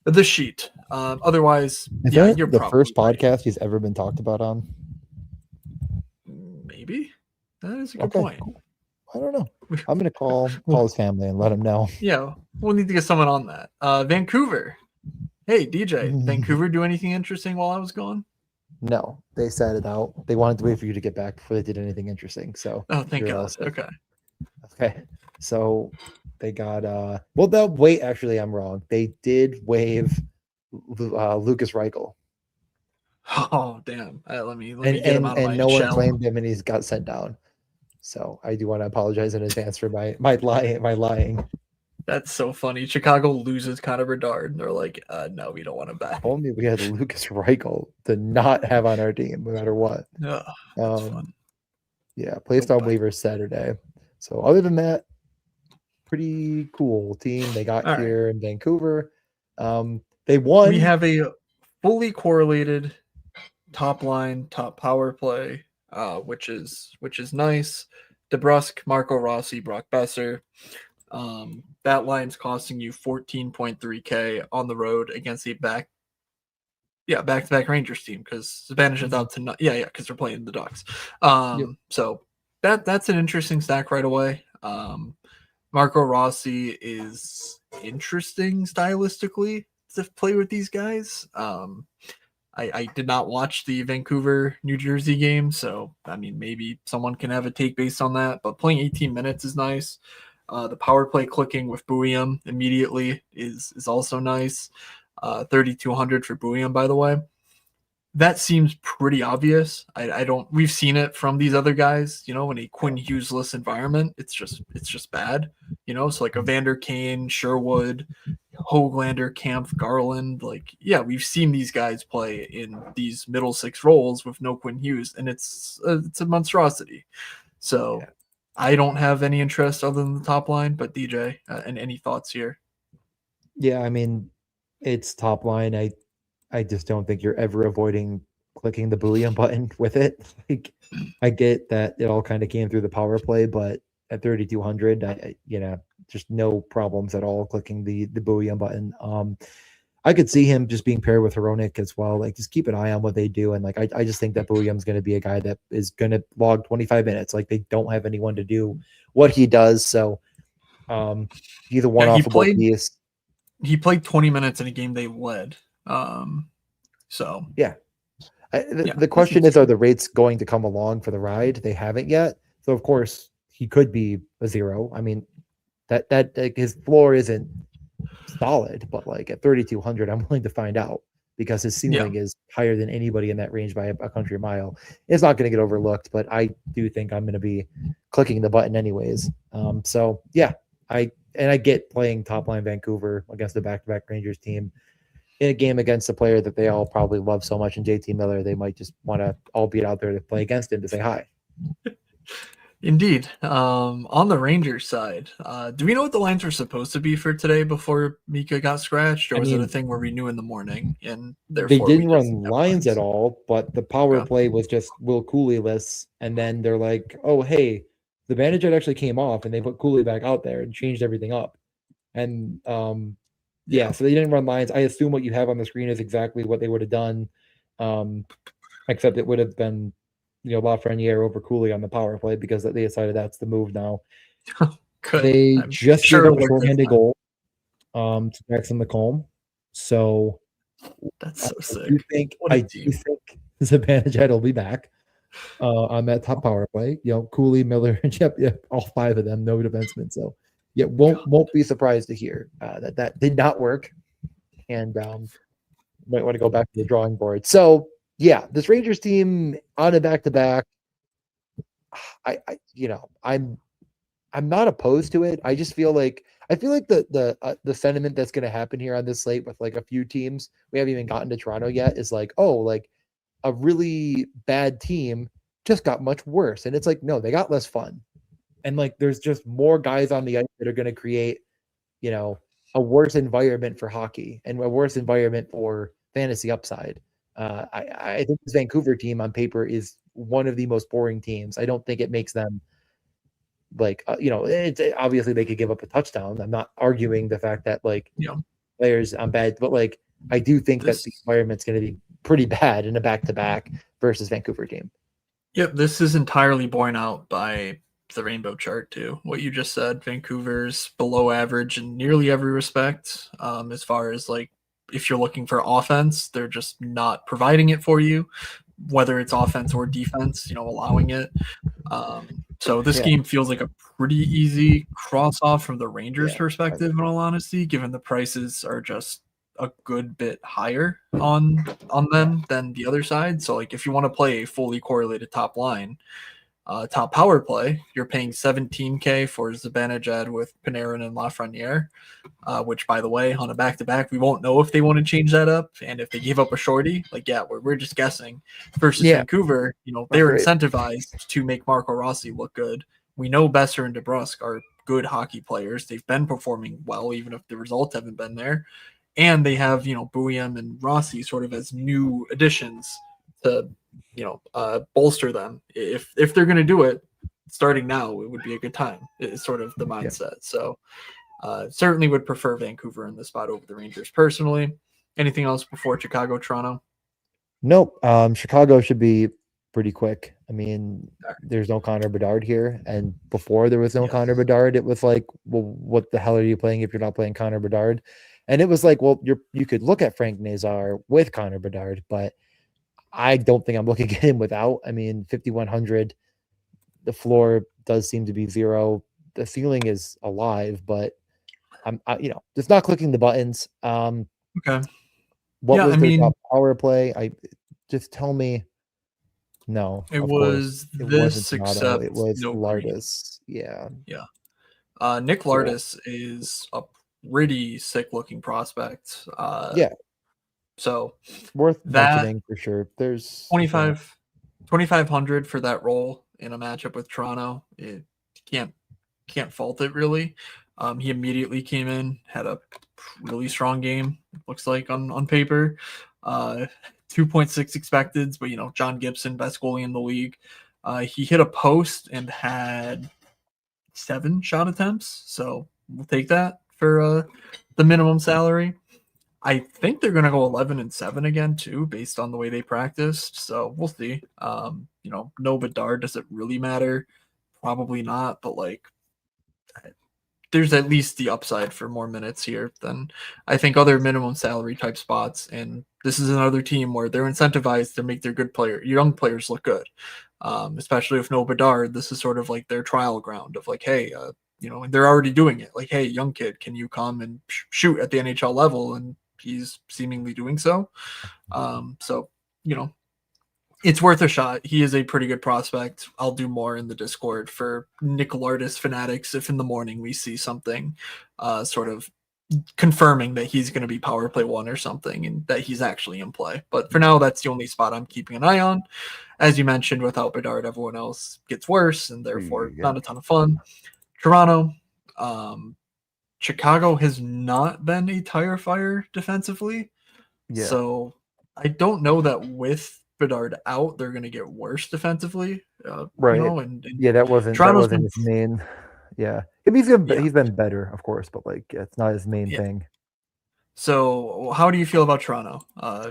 the sheet. Otherwise, you're the first podcast he's ever been talked about on. Maybe. That is a good point. Cool. I don't know. I'm going to call his family and let him know. Yeah, we'll need to get someone on that. Vancouver. Hey, DJ, Vancouver do anything interesting while I was gone? No, they sat it out. They wanted to wait for you to get back before they did anything interesting. So Oh, thank you're all God. set. Okay. Okay. So they got well they'll wait, actually I'm wrong. They did waive Lucas Reichel. Oh, damn. Let And me get him and out of and my no one shell. claimed him and he's got sent down. So I do want to apologize in advance for my lying. That's so funny. Chicago loses Connor Bedard, and they're like, no, we don't want him back. Only we had Lucas Reichel to not have on our team no matter what. No, that's Um fun. yeah, Oh placed on boy. waivers Saturday. So other than that, pretty cool team they got All right. here in Vancouver. They We won. have a fully correlated top line, top power play, which is nice. DeBrusque, Marco Rossi, Brock Besser. That line's costing you 14.3K on the road against the back-to-back Rangers team because Zibanejad's out to because they're playing the Ducks. Yep. So that's an interesting stack right away. Marco Rossi is interesting stylistically to play with these guys. I did not watch the Vancouver New Jersey game, so I mean maybe someone can have a take based on that. But playing 18 minutes is nice. The power play clicking with Buium immediately is also nice. 3,200 for Buium, by the way. That seems pretty obvious. I don't. We've seen it from these other guys. In a Quinn Hughes-less environment, it's just bad. So like Evander Kane, Sherwood, Hoglander, Kampf, Garland. Like, yeah, we've seen these guys play in these middle six roles with no Quinn Hughes, and it's a monstrosity. So Yeah. I don't have any interest other than the top line. But DJ, and any thoughts here? Yeah, I mean, it's top line. I just don't think you're ever avoiding clicking the Boolean button with it. Like, I get that it all kind of came through the power play, but at 3,200, just no problems at all clicking the Boolean button. I could see him just being paired with Hronik as well. Like, just keep an eye on what they do. And like, I just think that Boolean's going to be a guy that is going to log 25 minutes. Like, they don't have anyone to do what he does. So, he's a Yeah, one-offable piece. he played 20 minutes in a game they led. So Yeah. The, yeah, the that's question is, are interesting. the rates going to come along for the ride? They haven't yet. So of course he could be a zero. I mean, that like, his floor isn't solid, but like at 3,200, I'm willing to find out because his Yeah. ceiling is higher than anybody in that range by a country mile. It's not going to get overlooked, but I do think I'm going to be clicking the button anyways. So yeah, I get playing top line Vancouver against the back-to-back Rangers team in a game against a player that they all probably love so much in JT Miller. They might just want to all be out there to play against him to say hi. Indeed. On the Rangers side, do we know what the lines were supposed to be for today before Mika got scratched, or I was it a mean, thing where we knew in the morning and they therefore we didn't just run have lines at lines? all, but the power Okay. play was just Will Cooley-less. And then they're like, oh, hey, the Vanderjagt actually came off and they put Cooley back out there and changed everything up. And yeah, Yeah. so they didn't run lines. I assume what you have on the screen is exactly what they would have done, um, except it would have been, Lafreniere over Cooley on the power play because they decided that's the move now. Good. They I'm just sure gave up it'll a work this shorthanded time. goal to Jackson McComb. So That's I so do sick. think What a I do team. think Zibanejad will be back on that top power play. Cooley, Miller, yep, all five of them, no defensemen. So yeah, won't be surprised to hear that did not work, and might want to go back to the drawing board. So yeah, this Rangers team on a back to back. I'm not opposed to it. I feel like the sentiment that's going to happen here on this slate with like a few teams we haven't even gotten to Toronto yet is like, oh, like a really bad team just got much worse, and it's like, no, they got less fun, and like there's just more guys on the ice that are going to create, you know, a worse environment for hockey and a worse environment for fantasy upside. I think this Vancouver team on paper is one of the most boring teams. I don't think it makes them like it's obviously they could give up a touchdown. I'm not arguing the fact that like Yeah. players on bad, but like I do think that the This environment's going to be pretty bad in a back to back versus Vancouver team. Yep, this is entirely borne out by the rainbow chart too. What you just said, Vancouver's below average in nearly every respect. As far as like if you're looking for offense, they're just not providing it for you. whether it's offense or defense, allowing it. So this Yeah. game feels like a pretty easy cross off from the Rangers' Yeah. perspective, in all honesty, given the prices are just a good bit higher on them than the other side. So like if you want to play a fully correlated top line, top power play, you're paying 17K for Zibanejad with Panarin and Lafreniere, which, by the way, on a back-to-back, we won't know if they want to change that up. And if they gave up a shorty, like, yeah, we're just guessing. Versus Yeah. Vancouver, That's they're right. incentivized to make Marco Rossi look good. We know Besser and DeBrusque are good hockey players. They've been performing well, even if the results haven't been there. And they have, Buiam and Rossi sort of as new additions to, bolster them. If they're going to do it, starting now, it would be a good time. It's sort of the mindset. So certainly would prefer Vancouver in this spot over the Rangers personally. Anything else before Chicago, Toronto? Nope. Chicago should be pretty quick. I mean, there's no Connor Bedard here, and before there was no Connor Bedard, it was like, well, what the hell are you playing if you're not playing Connor Bedard? And it was like, well, you could look at Frank Nazar with Connor Bedard, but I don't think I'm looking at him without. I mean, 5,100. The floor does seem to be zero. The ceiling is alive, but just not clicking the buttons. Okay. What was their top power play? Just tell me. No, it of was course, it this wasn't Donato. except It was no Lardis. Yeah. Nick Cool. Lardis is a pretty sick looking prospect. Yeah. So Worth that mentioning for sure. There's 2,500 for that role in a matchup with Toronto. It can't fault it really. He immediately came in, had a really strong game. Looks like on paper, 2.6 expected, but John Gibson, best goalie in the league. He hit a post and had 7 shot attempts, so we'll take that for the minimum salary. I think they're going to go 11-7 again too, based on the way they practiced. So we'll see. No Bedard, does it really matter? Probably not, but like, there's at least the upside for more minutes here than I think other minimum salary type spots. And this is another team where they're incentivized to make their young players look good. Especially if no Bedard, this is sort of like their trial ground of like, hey, and they're already doing it. Like, hey, young kid, can you come and shoot at the NHL level? And he's seemingly doing so. So, it's worth a shot. He is a pretty good prospect. I'll do more in the Discord for Nick Lardis fanatics if in the morning we see something sort of confirming that he's going to be power play 1 or something and that he's actually in play. But for now, that's the only spot I'm keeping an eye on. As you mentioned, without Bedard, everyone else gets worse and therefore not a ton of fun. Toronto, Chicago has not been a tire fire defensively. Yeah. So I don't know that with Bedard out, they're going to get worse defensively. Right. And that wasn't his main. Yeah. I mean, he's been better, of course, but like it's not his main thing. So how do you feel about Toronto?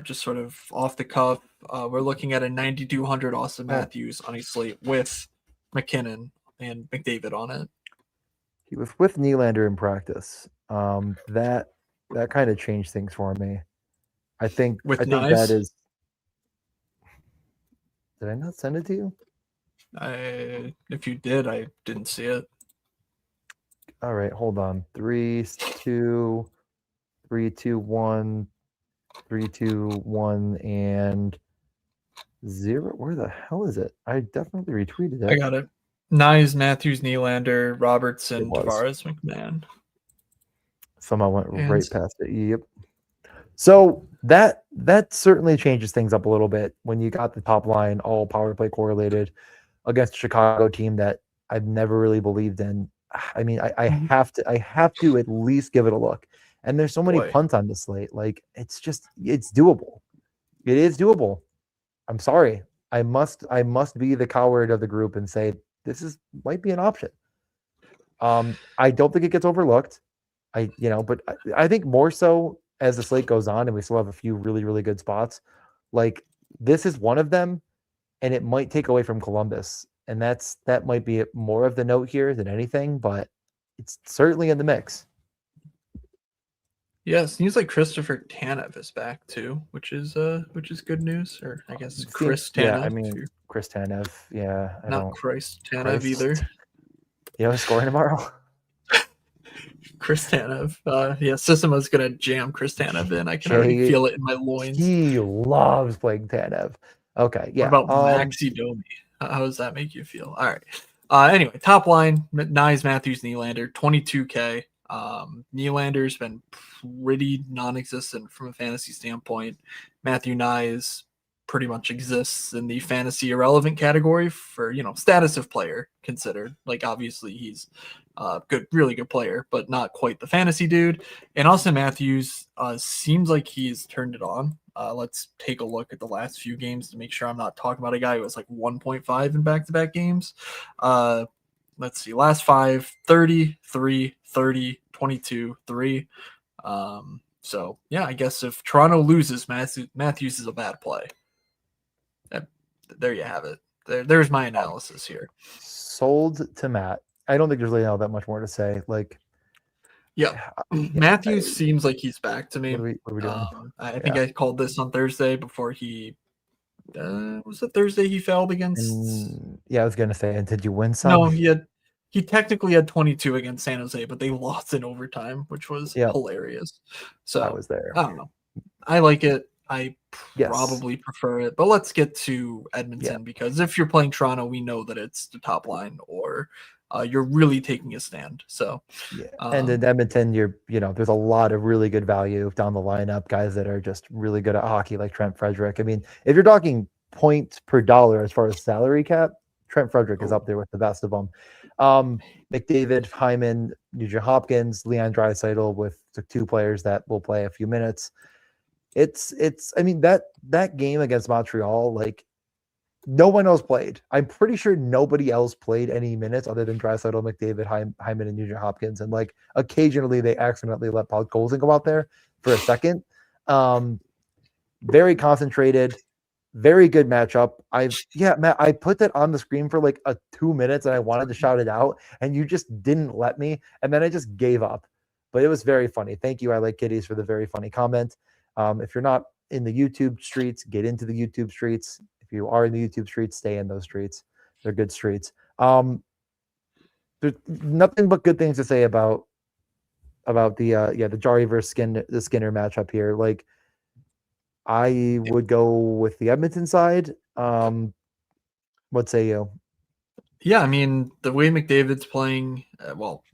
Just sort of off the cuff, we're looking at a 9,200 Austin Matthews on a slate with McKinnon and McDavid on it. He was with Nylander in practice. That kind of changed things for me. I think that is. Did I not send it to you? If you did, I didn't see it. All right, hold on. 3, 2, 3, 2, 1, 3, 2, 1, and 0. Where the hell is it? I definitely retweeted it. I got it. Nyes, Matthews, Nylander, Robertson, Tavares, McMahon. Somehow went right past it. Yep. So that certainly changes things up a little bit when you got the top line all power play correlated against a Chicago team that I've never really believed in. I mean, I have to at least give it a look. And there's so many punts on the slate. Like it's doable. It is doable. I'm sorry. I must be the coward of the group and say might be an option. I don't think it gets overlooked. But I think more so as the slate goes on and we still have a few really, really good spots, like this is one of them, and it might take away from Columbus. And that might be more of the note here than anything, but it's certainly in the mix. Yeah, it seems like Christopher Tanev is back too, which is good news. Or I guess Chris Yeah, I Tanev, mean Chris Tanev. Yeah, I not don't Christ Tanev Christ. either. You know, he's scoring tomorrow. Chris Tanev. Yeah, Sissima's gonna jam Chris Tanev in. I can already Jay, feel it in my loins. he loves playing Tanev. Okay, What yeah. about Maxi Domi? How does that make you feel? All right. Anyway, top line: Nyes, Matthews, Nylander, 22K. Nylander's been pretty non-existent from a fantasy standpoint. Matthew Nyes pretty much exists in the fantasy irrelevant category for status of player considered. Like obviously he's good, really good player, but not quite the fantasy dude. And Austin Matthews seems like he's turned it on. Let's take a look at the last few games to make sure I'm not talking about a guy who was like 1.5 in back-to-back games. Let's see, last 5, 30, 3, 30, 22, 3. So, yeah, I guess if Toronto loses, Matthews is a bad play. There you have it. There's my analysis here. Sold to Matt. I don't think there's really all that much more to say. Like, yeah, Matthews seems like he's back to me. What are we doing? I think I called this on Thursday before he was it Thursday he failed against. I was gonna say, and did you win some? No, he technically had 22 against San Jose, but they lost in overtime, which was hilarious. So I was there. I don't know. I like it. I probably prefer it, but let's get to Edmonton because if you're playing Toronto, we know that it's the top line or you're really taking a stand. So and in Edmonton, there's a lot of really good value down the lineup, guys that are just really good at hockey, like Trent Frederick. I mean, if you're talking points per dollar as far as salary cap, Trent Frederick is up there with the best of them. McDavid, Hyman, Nugent Hopkins, Leon Draisaitl with the 2 players that will play a few minutes. It's I mean, that game against Montreal, like no one else played. I'm pretty sure nobody else played any minutes other than Draisaitl, McDavid, Hyman, and Nugent Hopkins. And like occasionally they accidentally let Paul Golden go out there for a second. Very concentrated, very good matchup. Matt, I put that on the screen for like 2 minutes and I wanted to shout it out and you just didn't let me. And then I just gave up. But it was very funny. Thank you, I Like Kitties, for the very funny comment. If you're not in the YouTube streets, get into the YouTube streets. If you are in the YouTube streets, stay in those streets. They're good streets. There's nothing but good things to say about the Jari versus Skinner matchup here. Like, I would go with the Edmonton side. What say you? Yeah, I mean, the way McDavid's playing,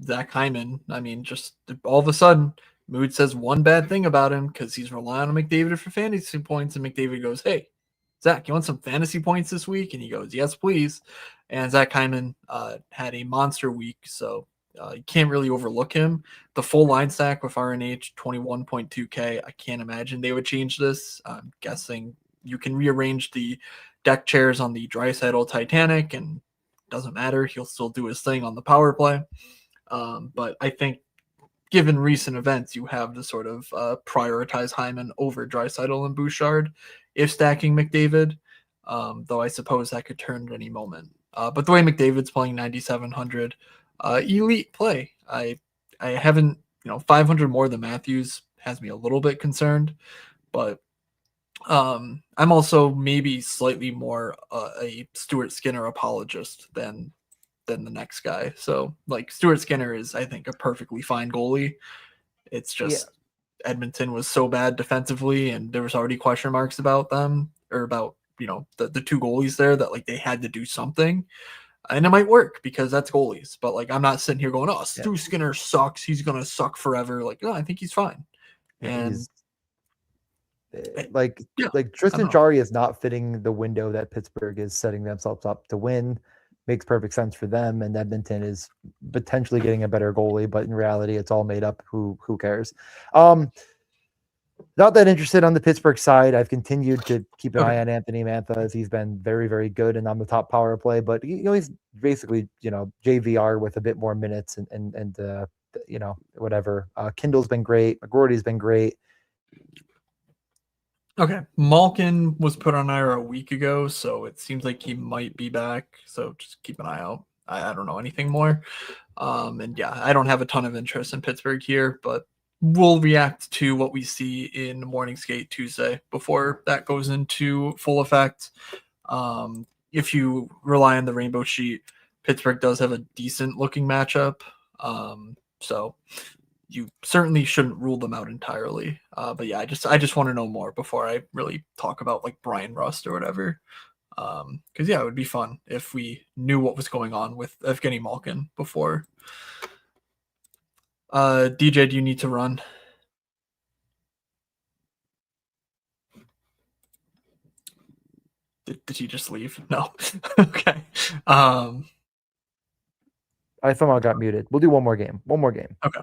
Zach Hyman, I mean, just all of a sudden, Mood says one bad thing about him because he's relying on McDavid for fantasy points, and McDavid goes, "Hey, Zach, you want some fantasy points this week?" And he goes, "Yes, please." And Zach Hyman had a monster week, so you can't really overlook him. The full line stack with RNH 21.2K. I can't imagine they would change this. I'm guessing you can rearrange the deck chairs on the Draisaitl Titanic, and doesn't matter. He'll still do his thing on the power play. But I think, given recent events, you have to sort of prioritize Hyman over Draisaitl and Bouchard if stacking McDavid, though I suppose that could turn at any moment. But the way McDavid's playing 9,700, elite play. I haven't, 500 more than Matthews has me a little bit concerned, but I'm also maybe slightly more a Stuart Skinner apologist than the next guy. So like Stuart Skinner is, I think, a perfectly fine goalie. It's just Edmonton was so bad defensively, and there was already question marks about them or about the 2 goalies there that like they had to do something, and it might work because that's goalies. But like I'm not sitting here going, "Oh, Stu Skinner sucks. He's gonna suck forever." Like, no, I think he's fine. And like Tristan Jarry is not fitting the window that Pittsburgh is setting themselves up to win. Makes perfect sense for them, and Edmonton is potentially getting a better goalie, but in reality, it's all made up. Who cares? Not that interested on the Pittsburgh side. I've continued to keep an eye on Anthony Mantha as he's been very, very good and on the top power play. But he's basically JVR with a bit more minutes and whatever. Kindle's been great. McGroarty's been great. Okay, Malkin was put on IR a week ago, so it seems like he might be back. So just keep an eye out. I don't know anything more. And yeah, I don't have a ton of interest in Pittsburgh here, but we'll react to what we see in Morning Skate Tuesday before that goes into full effect. If you rely on the rainbow sheet, Pittsburgh does have a decent looking matchup. So you certainly shouldn't rule them out entirely. But yeah, I just want to know more before I really talk about like Brian Rust or whatever. Because yeah, it would be fun if we knew what was going on with Evgeny Malkin before. DJ, do you need to run? Did he just leave? No. Okay. I somehow got muted. We'll do one more game. Okay.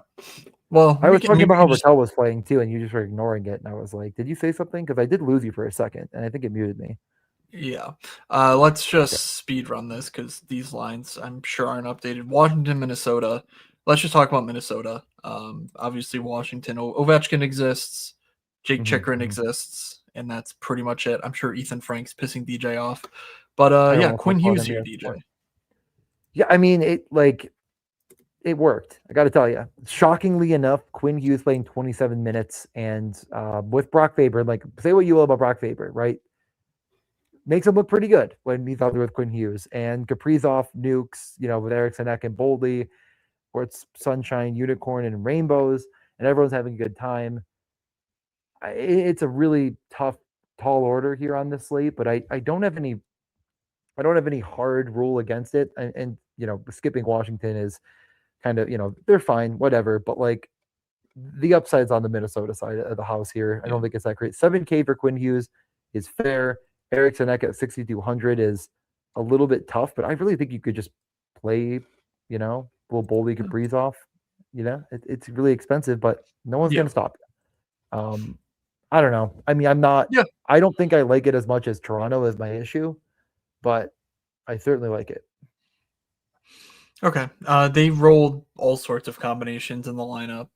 Well, I was talking about how Raquel was playing too, and you just were ignoring it. And I was like, "Did you say something?" Because I did lose you for a second, and I think it muted me. Yeah. Let's just speed run this because these lines I'm sure aren't updated. Washington, Minnesota. Let's just talk about Minnesota. Obviously, Washington. Ovechkin exists. Jake Chikrin exists, and that's pretty much it. I'm sure Ethan Frank's pissing DJ off, but yeah, Quinn Hughes here, DJ. Yeah, I mean it worked. I got to tell you, shockingly enough, Quinn Hughes playing 27 minutes, and with Brock Faber, like say what you will about Brock Faber, right? Makes him look pretty good when he's out there with Quinn Hughes and Kaprizov nukes, with Eriksson Ek and Boldly, where it's sunshine, unicorn, and rainbows, and everyone's having a good time. It's a really tough, tall order here on this slate, but I don't have any hard rule against it. And skipping Washington is kind of, they're fine, whatever. But like the upside's on the Minnesota side of the house here. I don't think it's that great. 7K for Quinn Hughes is fair. Eriksson Ek at 6,200 is a little bit tough, but I really think you could just play, little Boldy Kaprizov. It's really expensive, but no one's going to stop you. I don't know. I mean, I don't think I like it as much as Toronto is my issue, but I certainly like it. Okay. They rolled all sorts of combinations in the lineup.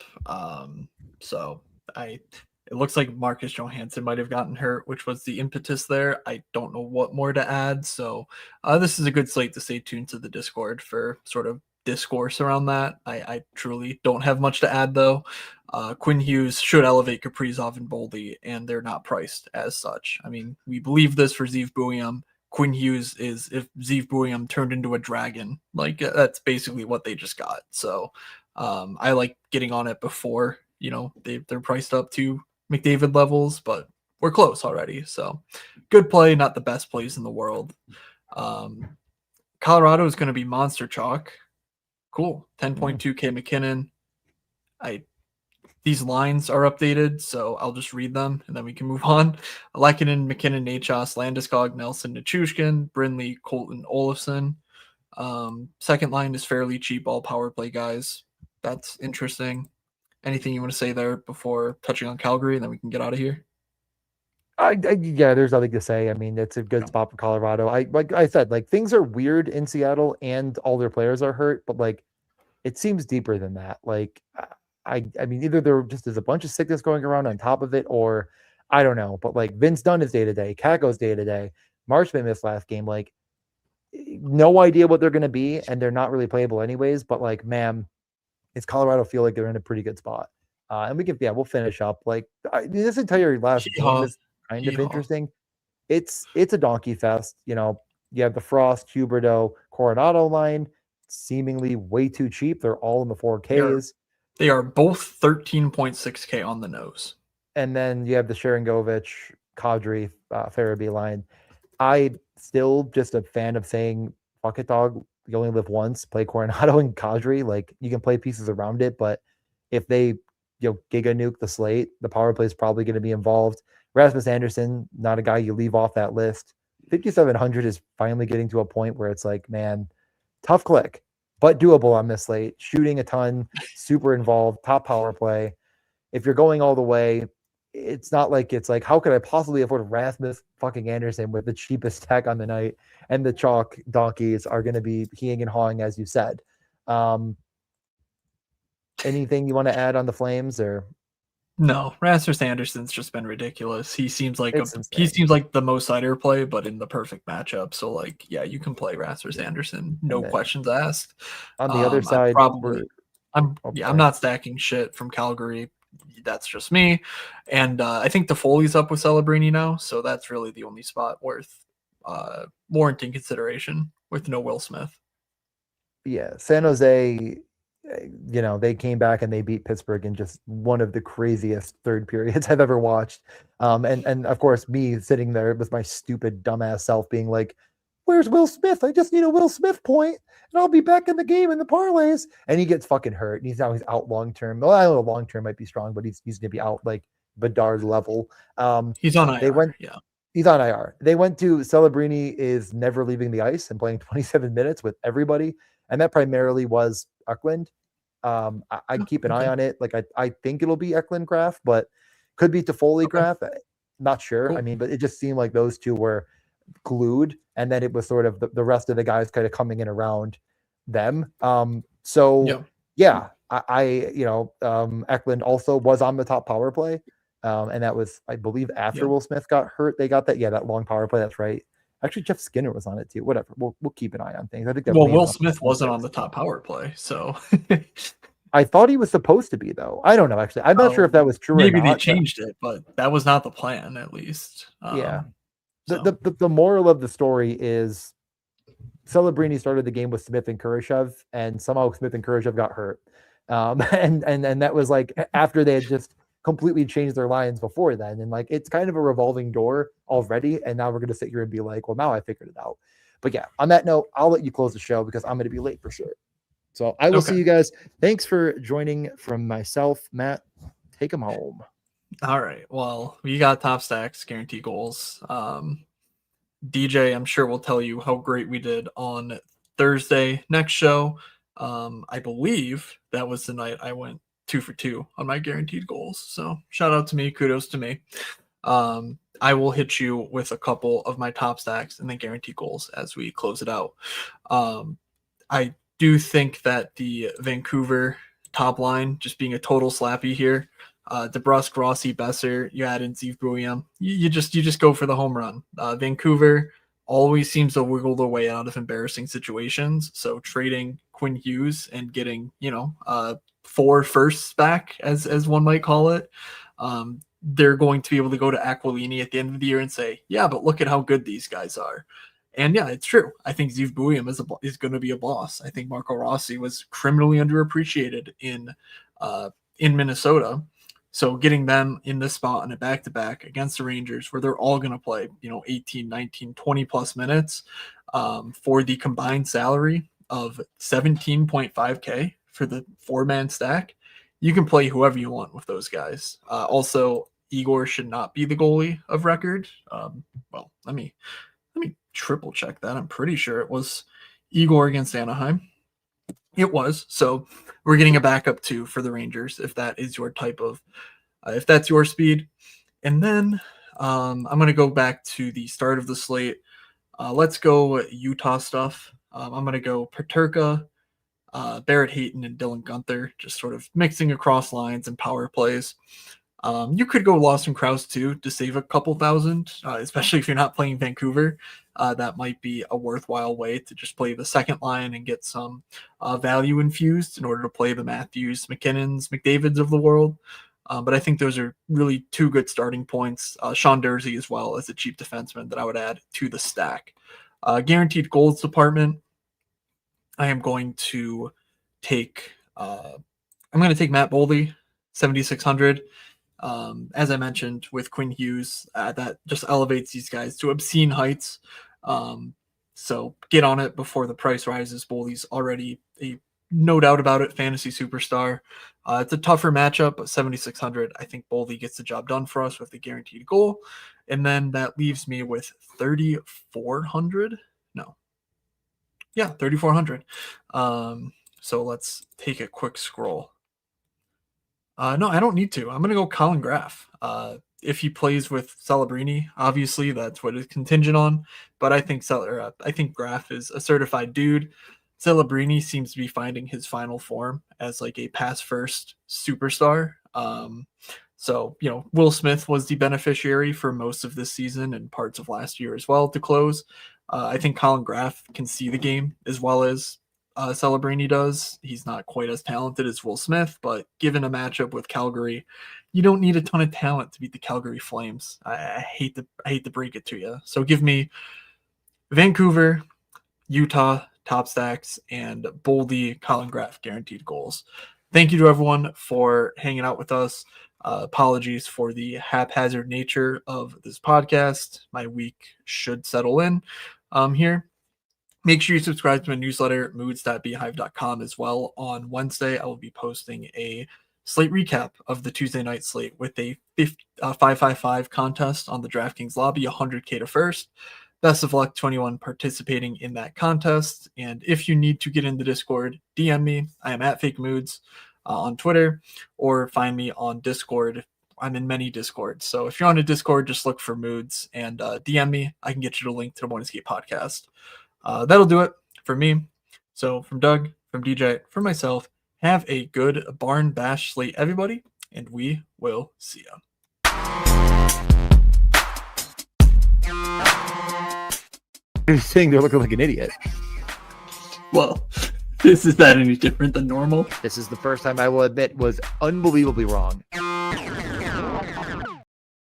So it looks like Marcus Johansson might have gotten hurt, which was the impetus there. I don't know what more to add. So this is a good slate to stay tuned to the Discord for sort of discourse around that. I truly don't have much to add, though. Quinn Hughes should elevate Kaprizov and Boldy, and they're not priced as such. I mean, we believe this for Zeev Buium. Quinn Hughes is if Zeev Buium turned into a dragon. Like, that's basically what they just got. So I like getting on it before, they're priced up to McDavid levels, but we're close already. So good play, not the best plays in the world. Colorado is going to be monster chalk. Cool. 10.2K McKinnon. These lines are updated, so I'll just read them and then we can move on. Lehkonen, McKinnon, Nachos, Landeskog, Nelson, Nichushkin, Brindley, Colton, Olofsson. Second line is fairly cheap, all power play guys. That's interesting. Anything you want to say there before touching on Calgary, and then we can get out of here? Yeah, there's nothing to say. I mean, it's a good spot for Colorado. Like I said, like things are weird in Seattle and all their players are hurt, but like it seems deeper than that. Like I mean, either there just is a bunch of sickness going around on top of it, or I don't know. But like Vince Dunn is day to day, Kako's day to day. Marchman missed last game. Like no idea what they're going to be, and they're not really playable anyways. But like, man, it's Colorado feel like they're in a pretty good spot. And we'll finish up. Like this entire last game is kind of interesting. It's a donkey fest. You have the Frost, Huberdeau, Coronado line, seemingly way too cheap. They're all in the 4Ks. They are both 13.6K on the nose. And then you have the Sharangovich, Kadri, Farabee line. I still just a fan of saying, fuck it, dog. You only live once. Play Coronado and Kadri. Like, you can play pieces around it, but if they giga nuke the slate, the power play is probably going to be involved. Rasmus Anderson, not a guy you leave off that list. 5,700 is finally getting to a point where it's like, man, tough click, but doable on this slate. Shooting a ton, super involved, top power play. If you're going all the way, it's not like it's like, how could I possibly afford Rasmus fucking Anderson with the cheapest tech on the night? And the chalk donkeys are going to be heeing and hawing, as you said. Anything you want to add on the Flames or? No, Rasmus Anderson's just been ridiculous. He seems like the most cider play, but in the perfect matchup. So like, yeah, you can play Rasmus Anderson, no questions asked. On the other side, I'm not stacking shit from Calgary. that's just me. And I think Toffoli's up with Celebrini now, so that's really the only spot worth warranting consideration with no Will Smith. Yeah, San Jose, they came back and they beat Pittsburgh in just one of the craziest third periods I've ever watched. And of course, me sitting there with my stupid dumbass self being like, "Where's Will Smith? I just need a Will Smith point, and I'll be back in the game in the parlays." And he gets fucking hurt, and he's out long term. Well, I don't know, long term might be strong, but he's gonna be out like Bedard level. He's on IR. They went, yeah. He's on IR. They went to Celebrini is never leaving the ice and playing 27 minutes with everybody. And that primarily was Eklund. I'd keep an eye on it. Like I think it'll be Eklund Graf, but could be Toffoli Graf. Not sure. Cool. I mean, but it just seemed like those two were glued, and then it was sort of the rest of the guys kind of coming in around them. Eklund also was on the top power play. And that was, I believe, after Will Smith got hurt, they got that. Yeah, that long power play. That's right. Actually, Jeff Skinner was on it too. Whatever. We'll keep an eye on things. I think that. Well, Will Smith wasn't on the top power play, so. I thought he was supposed to be, though. I don't know. Actually, I'm not sure if that was true. Maybe or not, they changed it, but that was not the plan, at least. Yeah. The moral of the story is Celebrini started the game with Smith and Kurashev, and somehow Smith and Kurashev got hurt. And that was like after they had just completely changed their lines before then. And like, it's kind of a revolving door already. And now we're going to sit here and be like, well, now I figured it out. But yeah, on that note, I'll let you close the show because I'm going to be late for sure. So I will see you guys. Thanks for joining from myself, Matt. Take them home. All right. Well, we got top stacks, guarantee goals. DJ, I'm sure will tell you how great we did on Thursday. Next show, I believe that was the night I went 2 for 2 on my guaranteed goals. So shout out to me. Kudos to me. I will hit you with a couple of my top stacks and then guaranteed goals as we close it out. I do think that the Vancouver top line just being a total slappy here. DeBrusk, Rossi, Besser, you add in Steve Buiam. You just go for the home run. Vancouver always seems to wiggle their way out of embarrassing situations. So trading Quinn Hughes and getting, 4 firsts back, as one might call it, they're going to be able to go to Aquilini at the end of the year and say, yeah, but look at how good these guys are. And yeah, it's true. I think Steve Buiam is going to be a boss. I think Marco Rossi was criminally underappreciated in Minnesota. So getting them in this spot in a back-to-back against the Rangers where they're all going to play, 18, 19, 20 plus minutes for the combined salary of $17.5K for the 4-man stack, you can play whoever you want with those guys. Also, Igor should not be the goalie of record. Well, let me triple check that. I'm pretty sure it was Igor against Anaheim. It was. So we're getting a backup too for the Rangers if that is your type of, if that's your speed. And then I'm going to go back to the start of the slate. Let's go Utah stuff. I'm going to go Peterka, Barrett Hayton, and Dylan Gunther, just sort of mixing across lines and power plays. You could go Lawson Krause too to save a couple thousand, especially if you're not playing Vancouver. That might be a worthwhile way to just play the second line and get some value infused in order to play the Matthews, McKinnons, McDavids of the world. But I think those are really 2 good starting points. Sean Durzi as well as a cheap defenseman that I would add to the stack. Guaranteed goals department, I am going to take Matt Boldy, 7,600. As I mentioned with Quinn Hughes, that just elevates these guys to obscene heights. So get on it before the price rises. Boldy's already no doubt about it, fantasy superstar. It's a tougher matchup, but 7,600. I think Boldy gets the job done for us with the guaranteed goal. And then that leaves me with 3,400. No. Yeah, 3,400. So let's take a quick scroll. No, I don't need to. I'm going to go Colin Graf. If he plays with Celebrini, obviously that's what it's contingent on. But I think Graf is a certified dude. Celebrini seems to be finding his final form as like a pass first superstar. So, Will Smith was the beneficiary for most of this season and parts of last year as well to close. I think Colin Graf can see the game as well as Celebrini does. He's not quite as talented as Will Smith, but given a matchup with Calgary, you don't need a ton of talent to beat the Calgary Flames. I hate to break it to you. So give me Vancouver, Utah, top stacks, and Boldy, Colin Graff guaranteed goals. Thank you to everyone for hanging out with us. Apologies for the haphazard nature of this podcast. My week should settle in here. Make sure you subscribe to my newsletter, moods.beehive.com as well. On Wednesday, I will be posting a slate recap of the Tuesday night slate with a 555 contest on the DraftKings lobby, 100K to first. Best of luck to anyone participating in that contest. And if you need to get in the Discord, DM me. I am at Fake Moods on Twitter, or find me on Discord. I'm in many Discords. So if you're on a Discord, just look for Moods and DM me. I can get you the link to the One Escape podcast. That'll do it for me. So from Doug, from DJ, from myself, have a good Barn Bash slate, everybody, and we will see ya. You're saying they're looking like an idiot. Well, is that any different than normal? This is the first time I will admit was unbelievably wrong.